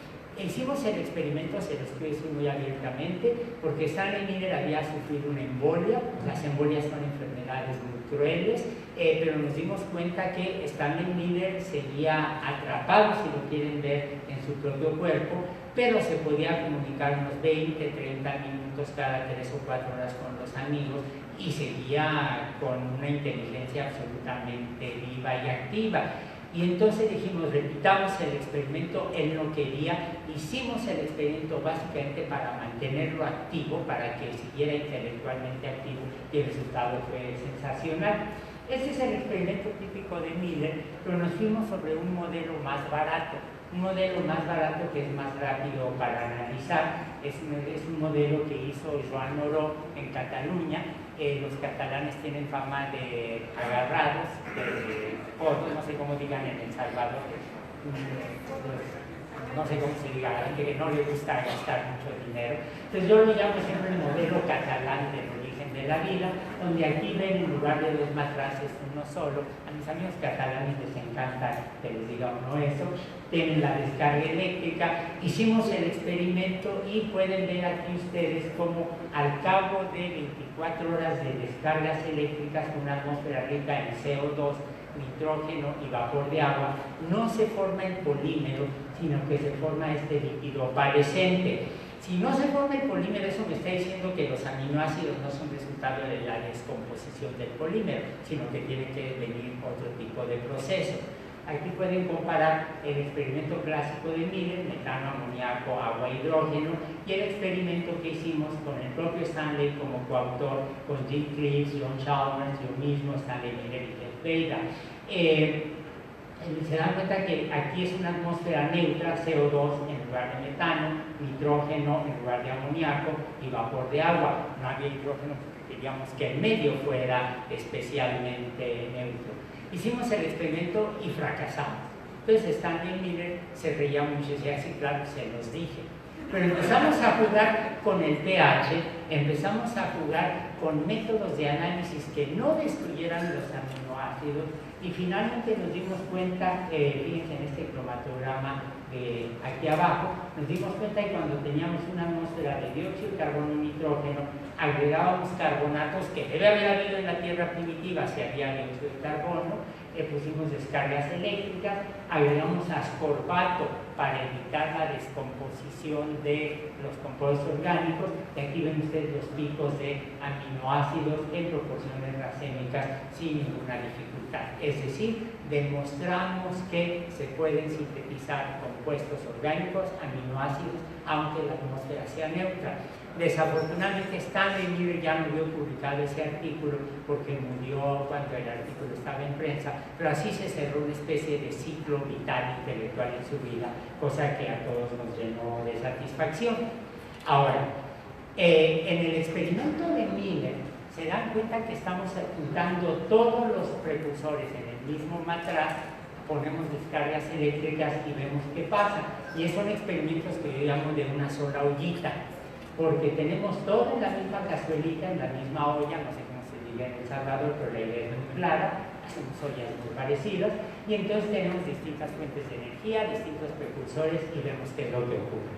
Hicimos el experimento, se los quiero decir muy abiertamente, porque Stanley Miller había sufrido una embolia. Las embolias son enfermedades muy crueles, pero nos dimos cuenta que Stanley Miller seguía atrapado, si lo quieren ver, en su propio cuerpo, pero se podía comunicar unos 20, 30 minutos cada 3 o 4 horas con los amigos y seguía con una inteligencia absolutamente viva y activa. Y entonces dijimos, repitamos el experimento. Él no quería, hicimos el experimento básicamente para mantenerlo activo, para que siguiera intelectualmente activo, y el resultado fue sensacional. Este es el experimento típico de Miller, pero nos fuimos sobre un modelo más barato, que es más rápido para analizar. Es un modelo que hizo Joan Oró en Cataluña. Los catalanes tienen fama de agarrados, no sé cómo digan en El Salvador, no sé cómo se diga, gente que no le gusta gastar mucho dinero. Entonces yo lo llamo siempre el modelo catalán del origen de la vida, donde aquí ven, en lugar de 2 matraces, uno solo. A mis amigos catalanes les encanta que les diga uno eso. Tienen la descarga eléctrica. Hicimos el experimento y pueden ver aquí ustedes cómo al cabo de 24 horas de descargas eléctricas, con una atmósfera rica en CO2, nitrógeno y vapor de agua, no se forma el polímero, sino que se forma este líquido opalescente. Si no se forma el polímero, eso me está diciendo que los aminoácidos no son resultado de la descomposición del polímero, sino que tiene que venir otro tipo de proceso. Aquí pueden comparar el experimento clásico de Miller, metano, amoníaco, agua, hidrógeno, y el experimento que hicimos con el propio Stanley como coautor, con Jim Cleaves, John Chalmers, yo mismo, Stanley Miller y Jeff Beda. Se dan cuenta que aquí es una atmósfera neutra, CO2 en lugar de metano, nitrógeno en lugar de amoníaco y vapor de agua. No había hidrógeno porque queríamos que el medio fuera especialmente neutro. Hicimos el experimento y fracasamos. Entonces Stanley Miller se reía mucho y decía: sí, claro, se los dije. Pero empezamos a jugar con el pH, empezamos a jugar con métodos de análisis que no destruyeran los aminoácidos, y finalmente nos dimos cuenta, fíjense en este cromatograma de aquí abajo, nos dimos cuenta que cuando teníamos una atmósfera de dióxido de carbono y nitrógeno, agregábamos carbonatos, que debe haber habido en la Tierra primitiva si había dióxido de carbono, pusimos descargas eléctricas, agregamos ascorbato para evitar la descomposición de los compuestos orgánicos, y aquí ven ustedes los picos de aminoácidos en proporciones racémicas sin ninguna dificultad. Es decir, demostramos que se pueden sintetizar compuestos orgánicos, aminoácidos, aunque la atmósfera sea neutra. Desafortunadamente Stanley Miller ya no vio publicado ese artículo porque murió cuando el artículo estaba en prensa, pero así se cerró una especie de ciclo vital intelectual en su vida, cosa que a todos nos llenó de satisfacción. Ahora, en el experimento de Miller se dan cuenta que estamos juntando todos los precursores en el mismo matraz, ponemos descargas eléctricas y vemos qué pasa. Y son experimentos que yo llamo de una sola ollita, porque tenemos todo en la misma cazuelita, en la misma olla, no sé cómo se diga en El Salvador, pero la idea es muy clara, hacemos ollas muy parecidas, y entonces tenemos distintas fuentes de energía, distintos precursores, y vemos qué es lo que ocurre.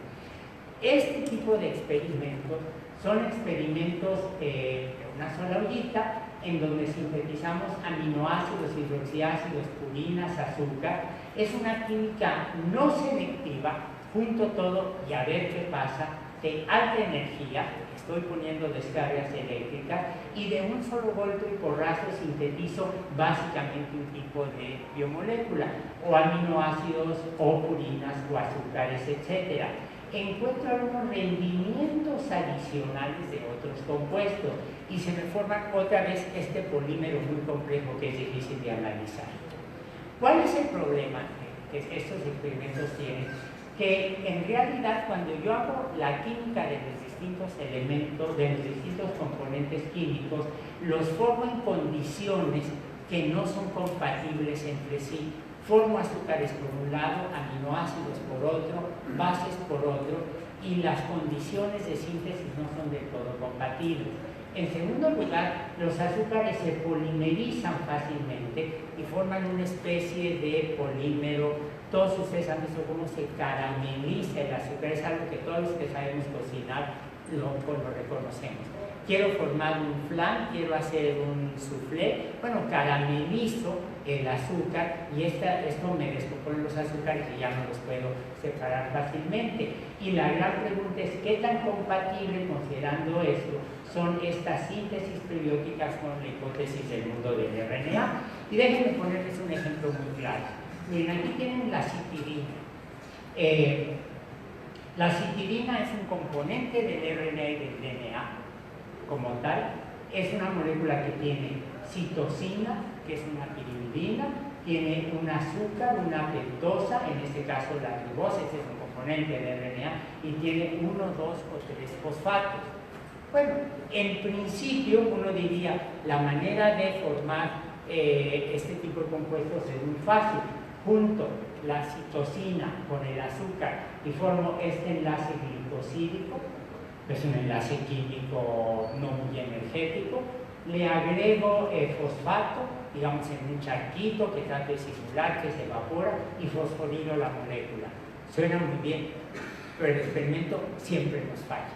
Este tipo de experimentos son experimentos de una sola ollita, en donde sintetizamos aminoácidos, hidroxiácidos, purinas, azúcar. Es una química no selectiva, junto todo y a ver qué pasa, de alta energía, estoy poniendo descargas eléctricas, y de un solo golpe y porrazo sintetizo básicamente un tipo de biomolécula, o aminoácidos, o purinas, o azúcares, etc. Encuentro algunos rendimientos adicionales de otros compuestos, y se me forma otra vez este polímero muy complejo que es difícil de analizar. ¿Cuál es el problema que estos experimentos tienen? que en realidad cuando yo hago la química de los distintos elementos, de los distintos componentes químicos, los formo en condiciones que no son compatibles entre sí. Formo azúcares por un lado, aminoácidos por otro, bases por otro, y las condiciones de síntesis no son del todo compatibles. En segundo lugar, los azúcares se polimerizan fácilmente y forman una especie de polímero. Todos ustedes han visto cómo se carameliza el azúcar, es algo que todos los que sabemos cocinar lo reconocemos. Quiero formar un flan, quiero hacer un soufflé, bueno, caramelizo el azúcar y esto me descompone los azúcares y ya no los puedo separar fácilmente. Y la gran pregunta es, ¿qué tan compatible, considerando esto, son estas síntesis prebióticas con la hipótesis del mundo del RNA? Y déjenme ponerles un ejemplo muy claro. Miren, aquí tienen la citidina. La citidina es un componente del RNA y del DNA. Como tal, es una molécula que tiene citosina, que es una pirimidina, tiene un azúcar, una pentosa, en este caso la ribosa, este es un componente del RNA, y tiene 1, 2 o 3 fosfatos. Bueno, en principio uno diría, la manera de formar este tipo de compuestos es muy fácil. Junto la citosina con el azúcar y formo este enlace glicosídico, es un enlace químico no muy energético, le agrego fosfato, digamos en un charquito que trate de simular que se evapora, y fosforilo la molécula. Suena muy bien, pero el experimento siempre nos falla.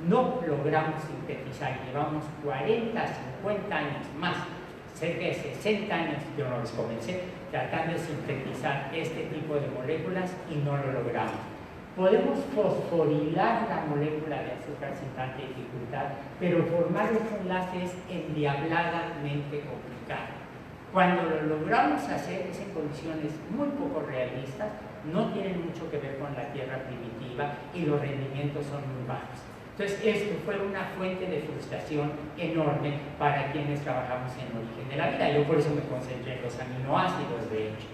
No logramos sintetizar, llevamos 40, 50 años más, cerca de 60 años, yo no los comencé, tratando de sintetizar este tipo de moléculas y no lo logramos. Podemos fosforilar la molécula de azúcar sin tanta dificultad, pero formar los enlaces es endiabladamente complicado. Cuando lo logramos hacer es en condiciones muy poco realistas, no tienen mucho que ver con la tierra primitiva y los rendimientos son muy bajos. Entonces, esto fue una fuente de frustración enorme para quienes trabajamos en el origen de la vida. Yo por eso me concentré en los aminoácidos, de hecho.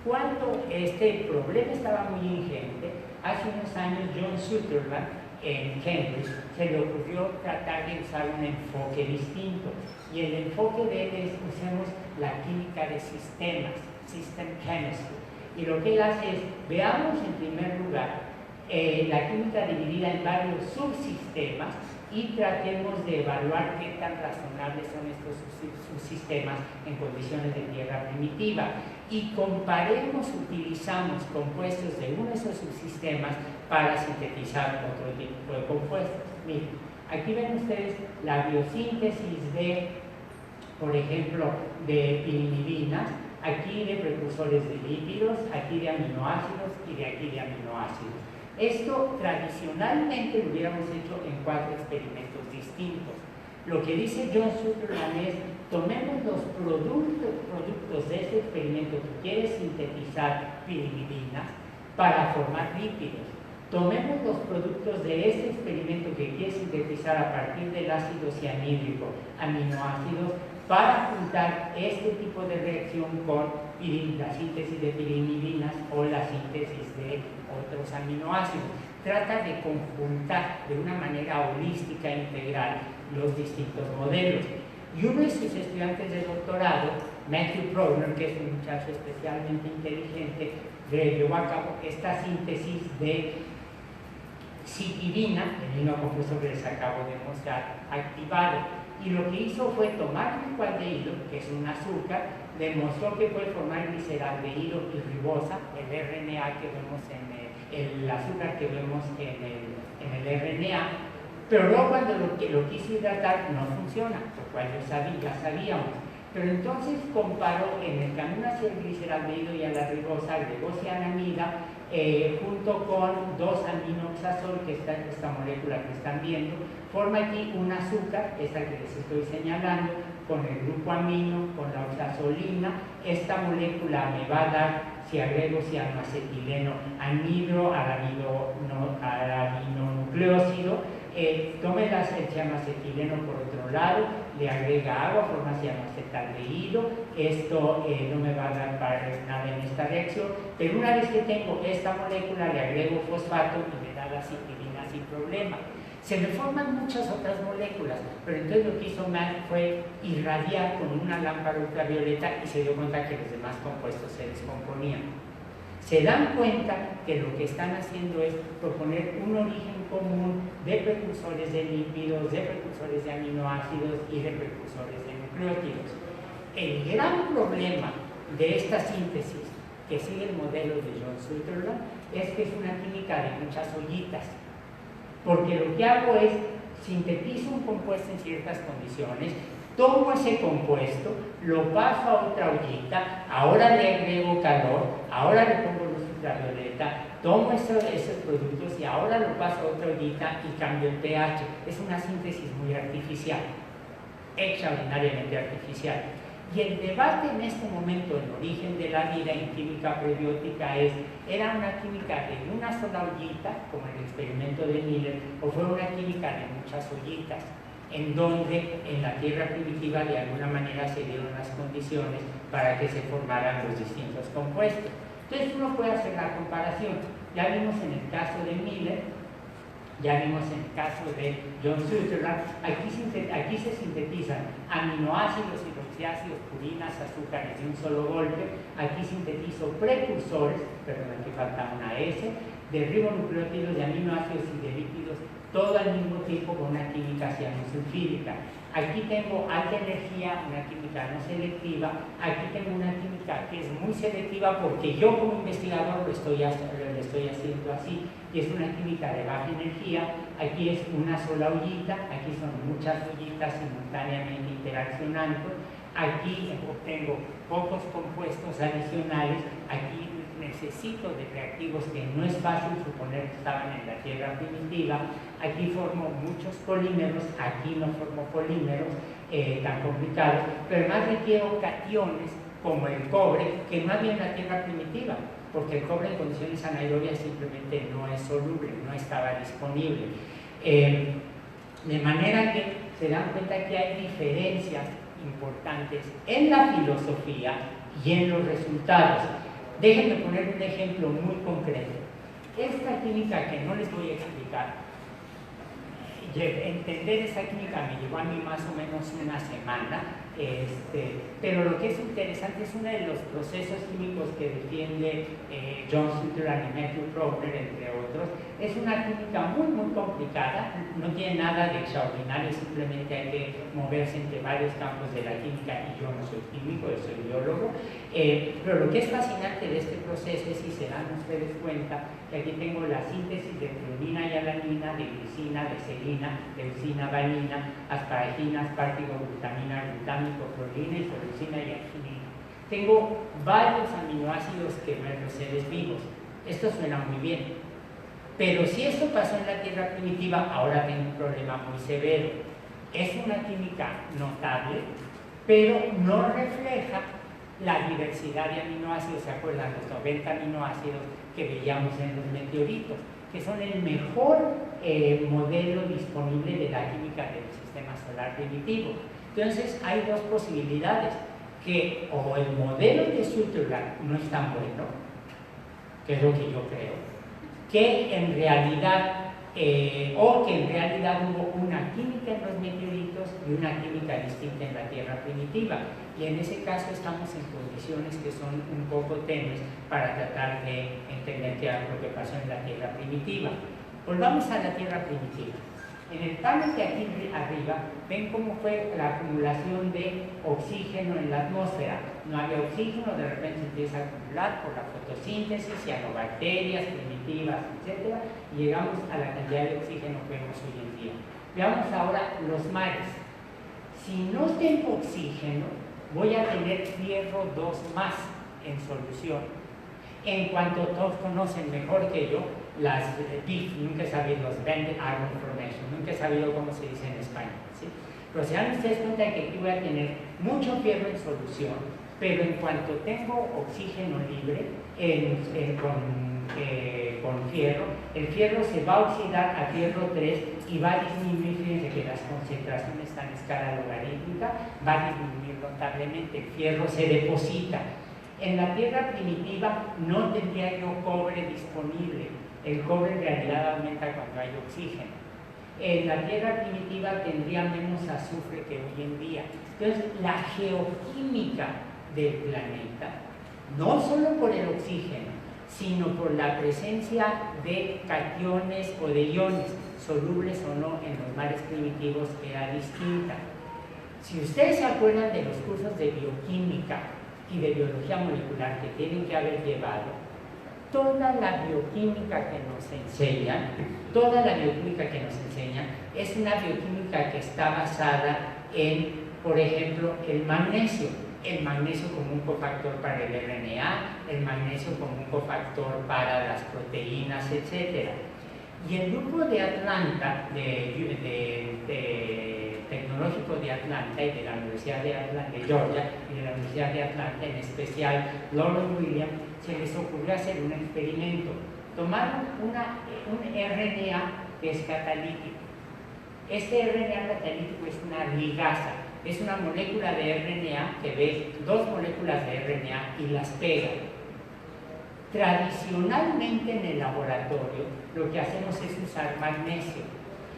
Cuando este problema estaba muy ingente, hace unos años John Sutherland en Cambridge se le ocurrió tratar de usar un enfoque distinto. Y el enfoque de él es, usemos la química de sistemas, system chemistry. Y lo que él hace es, veamos en primer lugar la química dividida en varios subsistemas y tratemos de evaluar qué tan razonables son estos subsistemas en condiciones de tierra primitiva. Y comparemos, utilizamos compuestos de uno de esos subsistemas para sintetizar otro tipo de compuestos. Miren, aquí ven ustedes la biosíntesis de, por ejemplo, de pirimidinas, aquí de precursores de lípidos, aquí de aminoácidos y de aquí de aminoácidos. Esto tradicionalmente lo hubiéramos hecho en 4 experimentos distintos. Lo que dice John Sutherland es, tomemos los productos de ese experimento que quiere sintetizar pirimidinas para formar lípidos. Tomemos los productos de ese experimento que quiere sintetizar a partir del ácido cianhídrico aminoácidos para juntar este tipo de reacción con la síntesis de pirimidinas o la síntesis de otros aminoácidos. Trata de conjuntar de una manera holística e integral los distintos modelos. Y uno de sus estudiantes de doctorado, Matthew Proudner, que es un muchacho especialmente inteligente, llevó a cabo esta síntesis de citidina, el mismo compuesto que les acabo de mostrar, activado. Y lo que hizo fue tomar glucoaldehído, que es un azúcar, demostró que puede formar gliceraldehído y ribosa, el RNA que vemos el azúcar que vemos en el RNA, pero luego cuando lo quiso hidratar no funciona, lo cual ya sabíamos. Pero entonces comparó en el camino hacia el gliceraldehído y a la ribosa, agregó cianamida junto con 2-aminoxazol, que es esta molécula que están viendo, forma aquí un azúcar, esta que les estoy señalando, con el grupo amino, con la oxazolina. Esta molécula me va a dar, si agrego cianoacetileno anhidroarabinonucleósido, tome el cianoacetileno por otro lado, le agrega agua, forma cianoacetaldehído. Esto no me va a dar para nada en esta reacción, pero una vez que tengo esta molécula, le agrego fosfato y me da la citidina sin problema. Se me forman muchas otras moléculas, pero entonces lo que hizo Matt fue irradiar con una lámpara ultravioleta y se dio cuenta que los demás compuestos se descomponían. Se dan cuenta que lo que están haciendo es proponer un origen común de precursores de lípidos, de precursores de aminoácidos y de precursores de nucleótidos. El gran problema de esta síntesis, que sigue el modelo de John Sutherland, es que es una química de muchas ollitas, porque lo que hago es sintetizo un compuesto en ciertas condiciones, tomo ese compuesto, lo paso a otra ollita, ahora le agrego calor, ahora le pongo luz ultravioleta, tomo esos productos y ahora lo paso a otra ollita y cambio el pH. Es una síntesis muy artificial, extraordinariamente artificial. Y el debate en este momento, el origen de la vida en química prebiótica es, ¿era una química de una sola ollita, como el experimento de Miller, o fue una química de muchas ollitas, en donde en la tierra primitiva de alguna manera se dieron las condiciones para que se formaran los distintos compuestos? Entonces uno puede hacer la comparación. Ya vimos en el caso de Miller, ya vimos en el caso de John Sutherland, aquí se sintetizan aminoácidos, hidroxiácidos, purinas, azúcares de un solo golpe. Aquí sintetizo precursores, perdón, aquí falta una S, de ribonucleótidos, de aminoácidos y de lípidos, todo al mismo tiempo con una química cianosulfídica. Aquí tengo alta energía, una química no selectiva. Aquí tengo una química que es muy selectiva porque yo como investigador lo estoy haciendo así, y es una química de baja energía. Aquí es una sola ollita, aquí son muchas ollitas simultáneamente interaccionando. Aquí obtengo pocos compuestos adicionales. Aquí necesito de reactivos que no es fácil suponer que estaban en la tierra primitiva. Aquí formo muchos polímeros, aquí no formo polímeros tan complicados, pero además requiero cationes como el cobre, que no había en la tierra primitiva, porque el cobre en condiciones anaerobias simplemente no es soluble, no estaba disponible. De manera que se dan cuenta que hay diferencias importantes en la filosofía y en los resultados. Déjenme poner un ejemplo muy concreto. Esta química que no les voy a explicar, entender esa química me llevó a mí más o menos una semana, pero lo que es interesante es uno de los procesos químicos que defiende John Sutherland y Matthew Faulkner, entre otros. Es una química muy, muy complicada, no tiene nada de extraordinario, simplemente hay que moverse entre varios campos de la química, y yo no soy químico, yo soy biólogo. Pero lo que es fascinante de este proceso es, si se dan ustedes cuenta, que aquí tengo la síntesis de trionina y alanina, de glicina, de serina, leucina, valina, asparagina, aspartigo, glutamina, glutámico, prolina, isoleucina y arginina. Tengo varios aminoácidos que ven los seres vivos. Esto suena muy bien, pero si esto pasó en la tierra primitiva, ahora tengo un problema muy severo. Es una química notable, pero no refleja la diversidad de aminoácidos. ¿Se acuerdan? Los 90 aminoácidos que veíamos en los meteoritos, que son el mejor modelo disponible de la química del sistema solar primitivo. Entonces hay dos posibilidades: que o el modelo de Sutherland no es tan bueno, que es lo que yo creo, que en realidad hubo una química en los meteoritos y una química distinta en la Tierra primitiva, y en ese caso estamos en condiciones que son un poco tenues para tratar de entender qué es lo que pasó en la Tierra primitiva. Volvamos a la Tierra primitiva. En el panel de aquí arriba ven cómo fue la acumulación de oxígeno en la atmósfera. No había oxígeno, de repente se empieza a acumular por la fotosíntesis, cianobacterias primitivas, etc. Y llegamos a la cantidad de oxígeno que vemos hoy en día. Veamos ahora los mares. Si no tengo oxígeno, voy a tener fierro 2 más en solución. En cuanto todos conocen mejor que yo las BIF, nunca he sabido, los Band Iron Formation, nunca he sabido cómo se dice en español, ¿sí? Pero se dan ustedes cuenta que aquí voy a tener mucho fierro en solución, pero en cuanto tengo oxígeno libre con fierro, el fierro se va a oxidar a fierro 3 y va a disminuir, fíjense que las concentraciones están a escala logarítmica, va a disminuir notablemente, el fierro se deposita. En la tierra primitiva no tendría yo cobre disponible, el cobre en realidad aumenta cuando hay oxígeno. En la tierra primitiva tendría menos azufre que hoy en día. Entonces, la geoquímica del planeta, no solo por el oxígeno, sino por la presencia de cationes o de iones, solubles o no en los mares primitivos, era distinta. Si ustedes se acuerdan de los cursos de bioquímica y de biología molecular que tienen que haber llevado, toda la bioquímica que nos enseñan, es una bioquímica que está basada en, por ejemplo, el magnesio como un cofactor para el RNA, el magnesio como un cofactor para las proteínas, etc. Y el grupo de Atlanta, tecnológico de Atlanta y de la Universidad de Georgia y de la Universidad de Atlanta, en especial Lawrence Williams, se les ocurrió hacer un experimento. Tomaron un RNA que es catalítico. Este RNA catalítico es una ligasa, es una molécula de RNA que ve dos moléculas de RNA y las pega. Tradicionalmente en el laboratorio lo que hacemos es usar magnesio.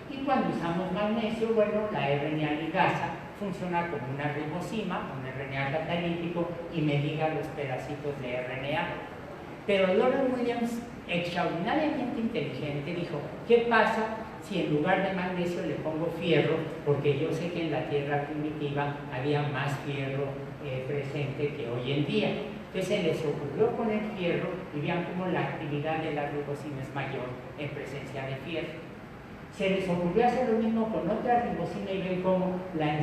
Y cuando usamos magnesio, bueno, la RNA ligasa funciona como una ribosima, un RNA catalítico, y me liga los pedacitos de RNA. Pero Lawrence Williams, extraordinariamente inteligente, dijo, ¿qué pasa si en lugar de magnesio le pongo fierro? Porque yo sé que en la tierra primitiva había más fierro presente que hoy en día. Entonces se les ocurrió poner fierro y vean cómo la actividad de la ribosima es mayor en presencia de fierro. Se les ocurrió hacer lo mismo con otra ribosima y ven cómo la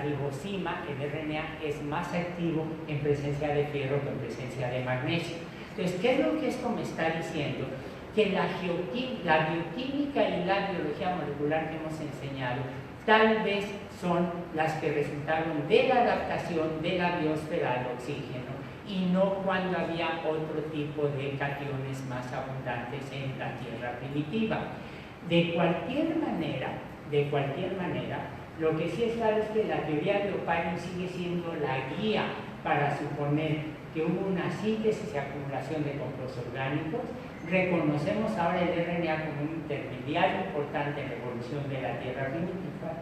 ribosima, el RNA, es más activo en presencia de fierro que en presencia de magnesio. Entonces, ¿qué es lo que esto me está diciendo? Que la bioquímica y la biología molecular que hemos enseñado tal vez son las que resultaron de la adaptación de la biosfera al oxígeno y no cuando había otro tipo de cationes más abundantes en la tierra primitiva. De cualquier manera, lo que sí es claro es que la teoría de Oparin sigue siendo la guía para suponer que hubo una síntesis y acumulación de compuestos orgánicos. Reconocemos ahora el RNA como un intermediario importante en la evolución de la tierra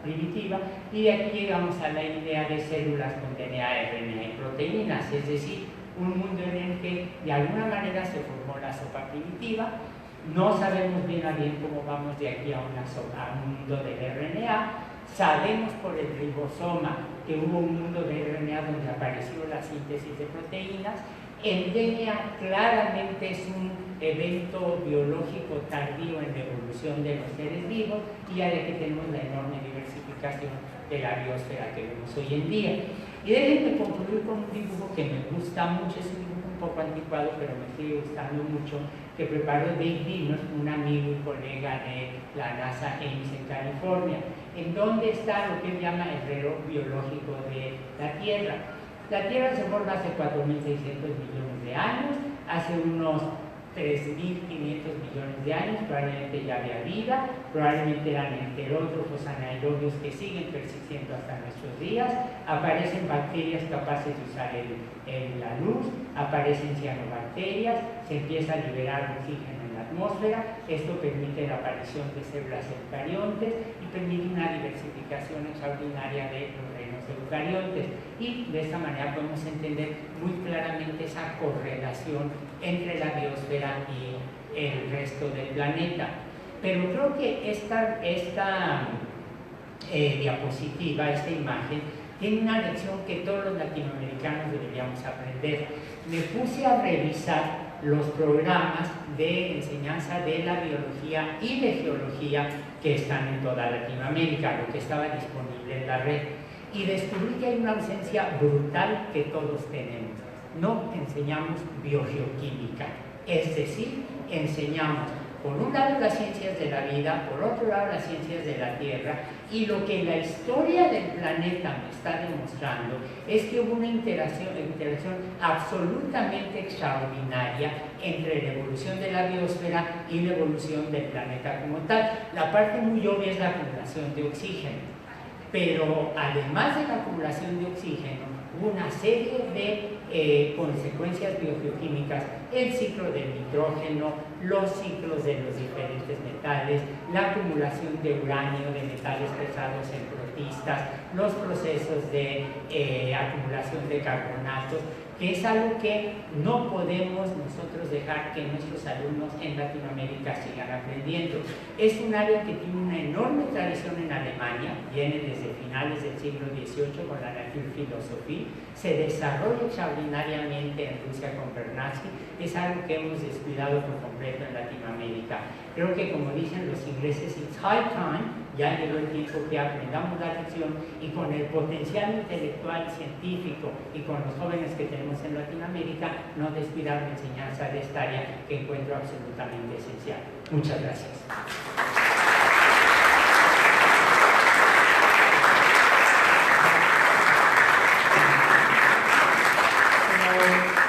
primitiva y de aquí llegamos a la idea de células con DNA, RNA y proteínas, es decir, un mundo en el que de alguna manera se formó la sopa primitiva. No sabemos bien a bien cómo vamos de aquí a un mundo del RNA. Sabemos por el ribosoma que hubo un mundo de RNA donde apareció la síntesis de proteínas. El DNA claramente es un evento biológico tardío en la evolución de los seres vivos y ya de que tenemos la enorme diversificación de la biosfera que vemos hoy en día. Y déjenme concluir con un dibujo que me gusta mucho, es un dibujo un poco anticuado, pero me sigue gustando mucho, que preparó Dave Dillon, un amigo y colega de la NASA Ames en California, en donde está lo que él llama el reloj biológico de la Tierra. La Tierra se forma hace 4.600 millones de años, hace unos 3.500 millones de años, probablemente ya había vida, probablemente eran heterótrofos anaerobios que siguen persistiendo hasta nuestros días, aparecen bacterias capaces de usar la luz, aparecen cianobacterias, se empieza a liberar oxígeno en la atmósfera, esto permite la aparición de células eucariontes y permite una diversificación extraordinaria de los reinos eucariontes y de esta manera podemos entender muy claramente esa correlación entre la biosfera y el resto del planeta. Pero creo que esta diapositiva, esta imagen, tiene una lección que todos los latinoamericanos deberíamos aprender. Me puse a revisar los programas de enseñanza de la biología y de geología que están en toda Latinoamérica, lo que estaba disponible en la red, y descubrí que hay una ausencia brutal que todos tenemos. No enseñamos biogeoquímica, es decir, enseñamos por un lado las ciencias de la vida, por otro lado las ciencias de la Tierra, y lo que la historia del planeta me está demostrando es que hubo una interacción absolutamente extraordinaria entre la evolución de la biosfera y la evolución del planeta como tal. La parte muy obvia es la acumulación de oxígeno, pero además de la acumulación de oxígeno, hubo una serie de consecuencias biogeoquímicas, el ciclo del nitrógeno, los ciclos de los diferentes metales, la acumulación de uranio, de metales pesados en protistas, los procesos de acumulación de carbonatos, que es algo que no podemos nosotros dejar que nuestros alumnos en Latinoamérica sigan aprendiendo. Es un área que tiene una enorme tradición en Alemania, viene desde finales del siglo XVIII con la Naturphilosophie, se desarrolla extraordinariamente en Rusia con Vernadsky, es algo que hemos descuidado por completo en Latinoamérica. Creo que, como dicen los ingleses, it's high time, ya llegó el tiempo que aprendamos la lección, y con el potencial intelectual, científico y con los jóvenes que tenemos en Latinoamérica, no descuidar la enseñanza de esta área que encuentro absolutamente esencial. Muchas gracias.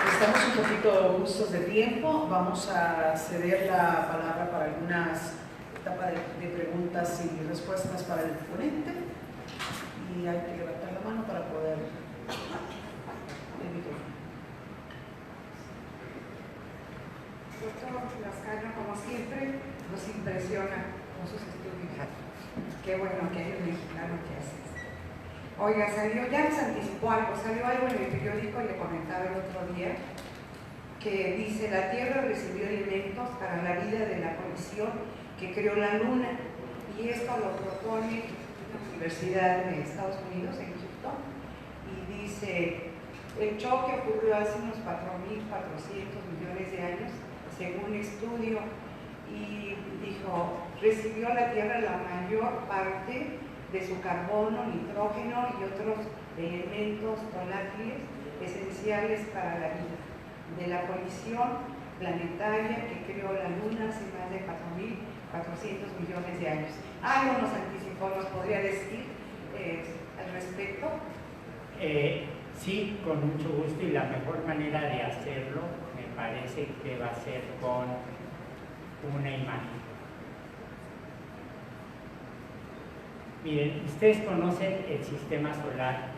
Estamos un poquito justos de tiempo, vamos a ceder la palabra para algunas etapas de preguntas y respuestas para el ponente, y hay que levantar la mano para poder el micrófono. Doctor Lascano, como siempre, nos impresiona con sus estudios. Qué bueno que hay un mexicano que hace esto. Oiga, ya nos anticipó algo, salió algo en el periódico, le comentaba el otro día, que dice: la Tierra recibió elementos para la vida de la colisión que creó la Luna, y esto lo propone la Universidad de Estados Unidos, en Houston, y dice: el choque ocurrió hace unos 4.400 millones de años, según estudio, y dijo, recibió la Tierra la mayor parte de su carbono, nitrógeno y otros elementos volátiles esenciales para la vida, de la colisión planetaria que creó la Luna hace más de 4.400 millones de años. Algo nos anticipó, ¿nos podría decir al respecto? Sí, con mucho gusto, y la mejor manera de hacerlo me parece que va a ser con una imagen. Miren, ustedes conocen el sistema solar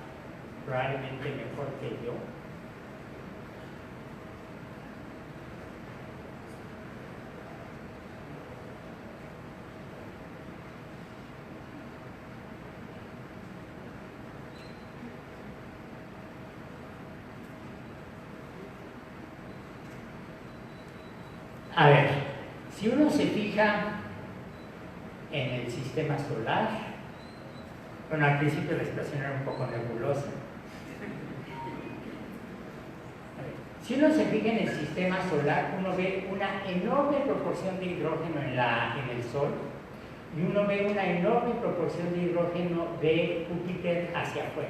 probablemente mejor que yo. A ver, si uno se fija en el sistema solar, bueno, al principio la expresión era un poco nebulosa. Si uno se fija en el sistema solar, uno ve una enorme proporción de hidrógeno en el Sol, y uno ve una enorme proporción de hidrógeno de Júpiter hacia afuera.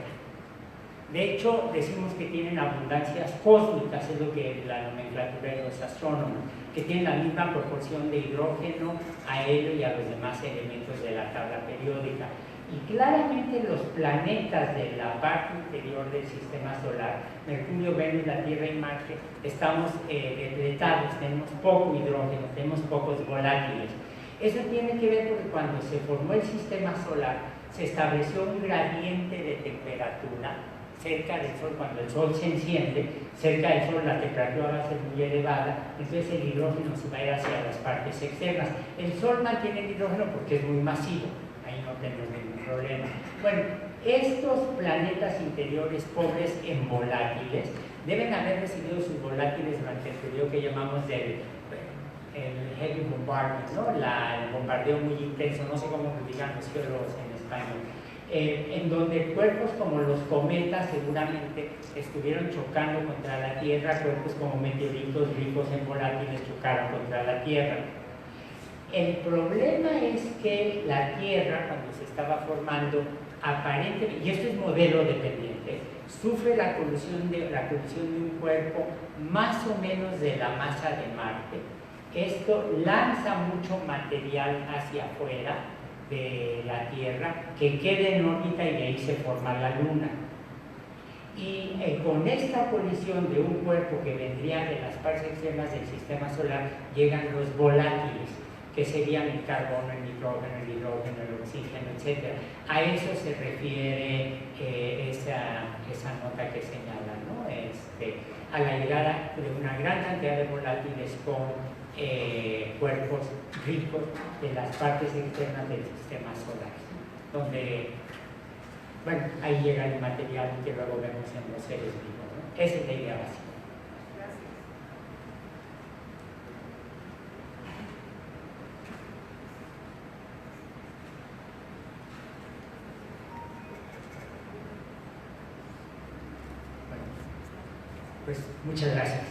De hecho, decimos que tienen abundancias cósmicas, es lo que la nomenclatura de los astrónomos, que tienen la misma proporción de hidrógeno a helio y a los demás elementos de la tabla periódica. Y claramente los planetas de la parte interior del sistema solar, Mercurio, Venus, la Tierra y Marte, estamos depletados, tenemos poco hidrógeno, tenemos pocos volátiles. Eso tiene que ver porque cuando se formó el sistema solar, se estableció un gradiente de temperatura cerca del Sol. Cuando el Sol se enciende, cerca del Sol la temperatura va a ser muy elevada, entonces el hidrógeno se va a ir hacia las partes externas. El Sol mantiene el hidrógeno porque es muy masivo, ahí no tenemos ningún problema. Bueno, estos planetas interiores pobres en volátiles deben haber recibido sus volátiles durante el periodo que llamamos el heavy bombardment, ¿no? El bombardeo muy intenso, no sé cómo lo digan los geólogos en español. En donde cuerpos como los cometas seguramente estuvieron chocando contra la Tierra, cuerpos como meteoritos ricos en volátiles chocaron contra la Tierra. El problema es que la Tierra, cuando se estaba formando, aparentemente, y esto es modelo dependiente, sufre la colisión de un cuerpo más o menos de la masa de Marte, esto lanza mucho material hacia afuera de la Tierra que queda en órbita y de ahí se forma la Luna. Y con esta colisión de un cuerpo que vendría de las partes externas del sistema solar, llegan los volátiles, que serían el carbono, el nitrógeno, el hidrógeno, el oxígeno, etc. A eso se refiere esa nota que señala, ¿no? A la llegada de una gran cantidad de volátiles con cuerpos ricos de las partes externas del sistema solar, donde, bueno, ahí llega el material que luego vemos en los seres vivos, ¿no? Esa es la idea básica. Pues muchas gracias.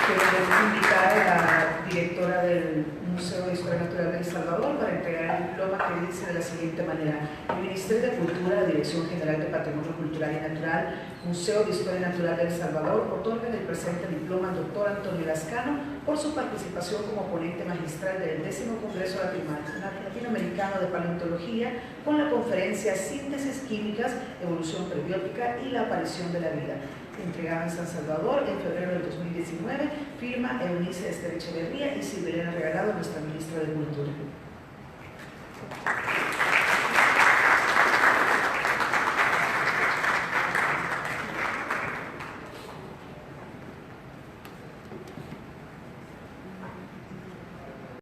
Quiero invitar a la directora del Museo de Historia Natural de El Salvador para entregar el diploma que dice de la siguiente manera: el Ministerio de Cultura, la Dirección General de Patrimonio Cultural y Natural, Museo de Historia Natural de El Salvador, otorga el presente diploma al doctor Antonio Lascano por su participación como ponente magistral del 10º Congreso Latinoamericano de Paleontología con la conferencia Síntesis Químicas, Evolución Prebiótica y la Aparición de la Vida, entregada en San Salvador en febrero del 2019, firma Eunice Ester Echeverría y Silvia Regalado, nuestra ministra de Cultura.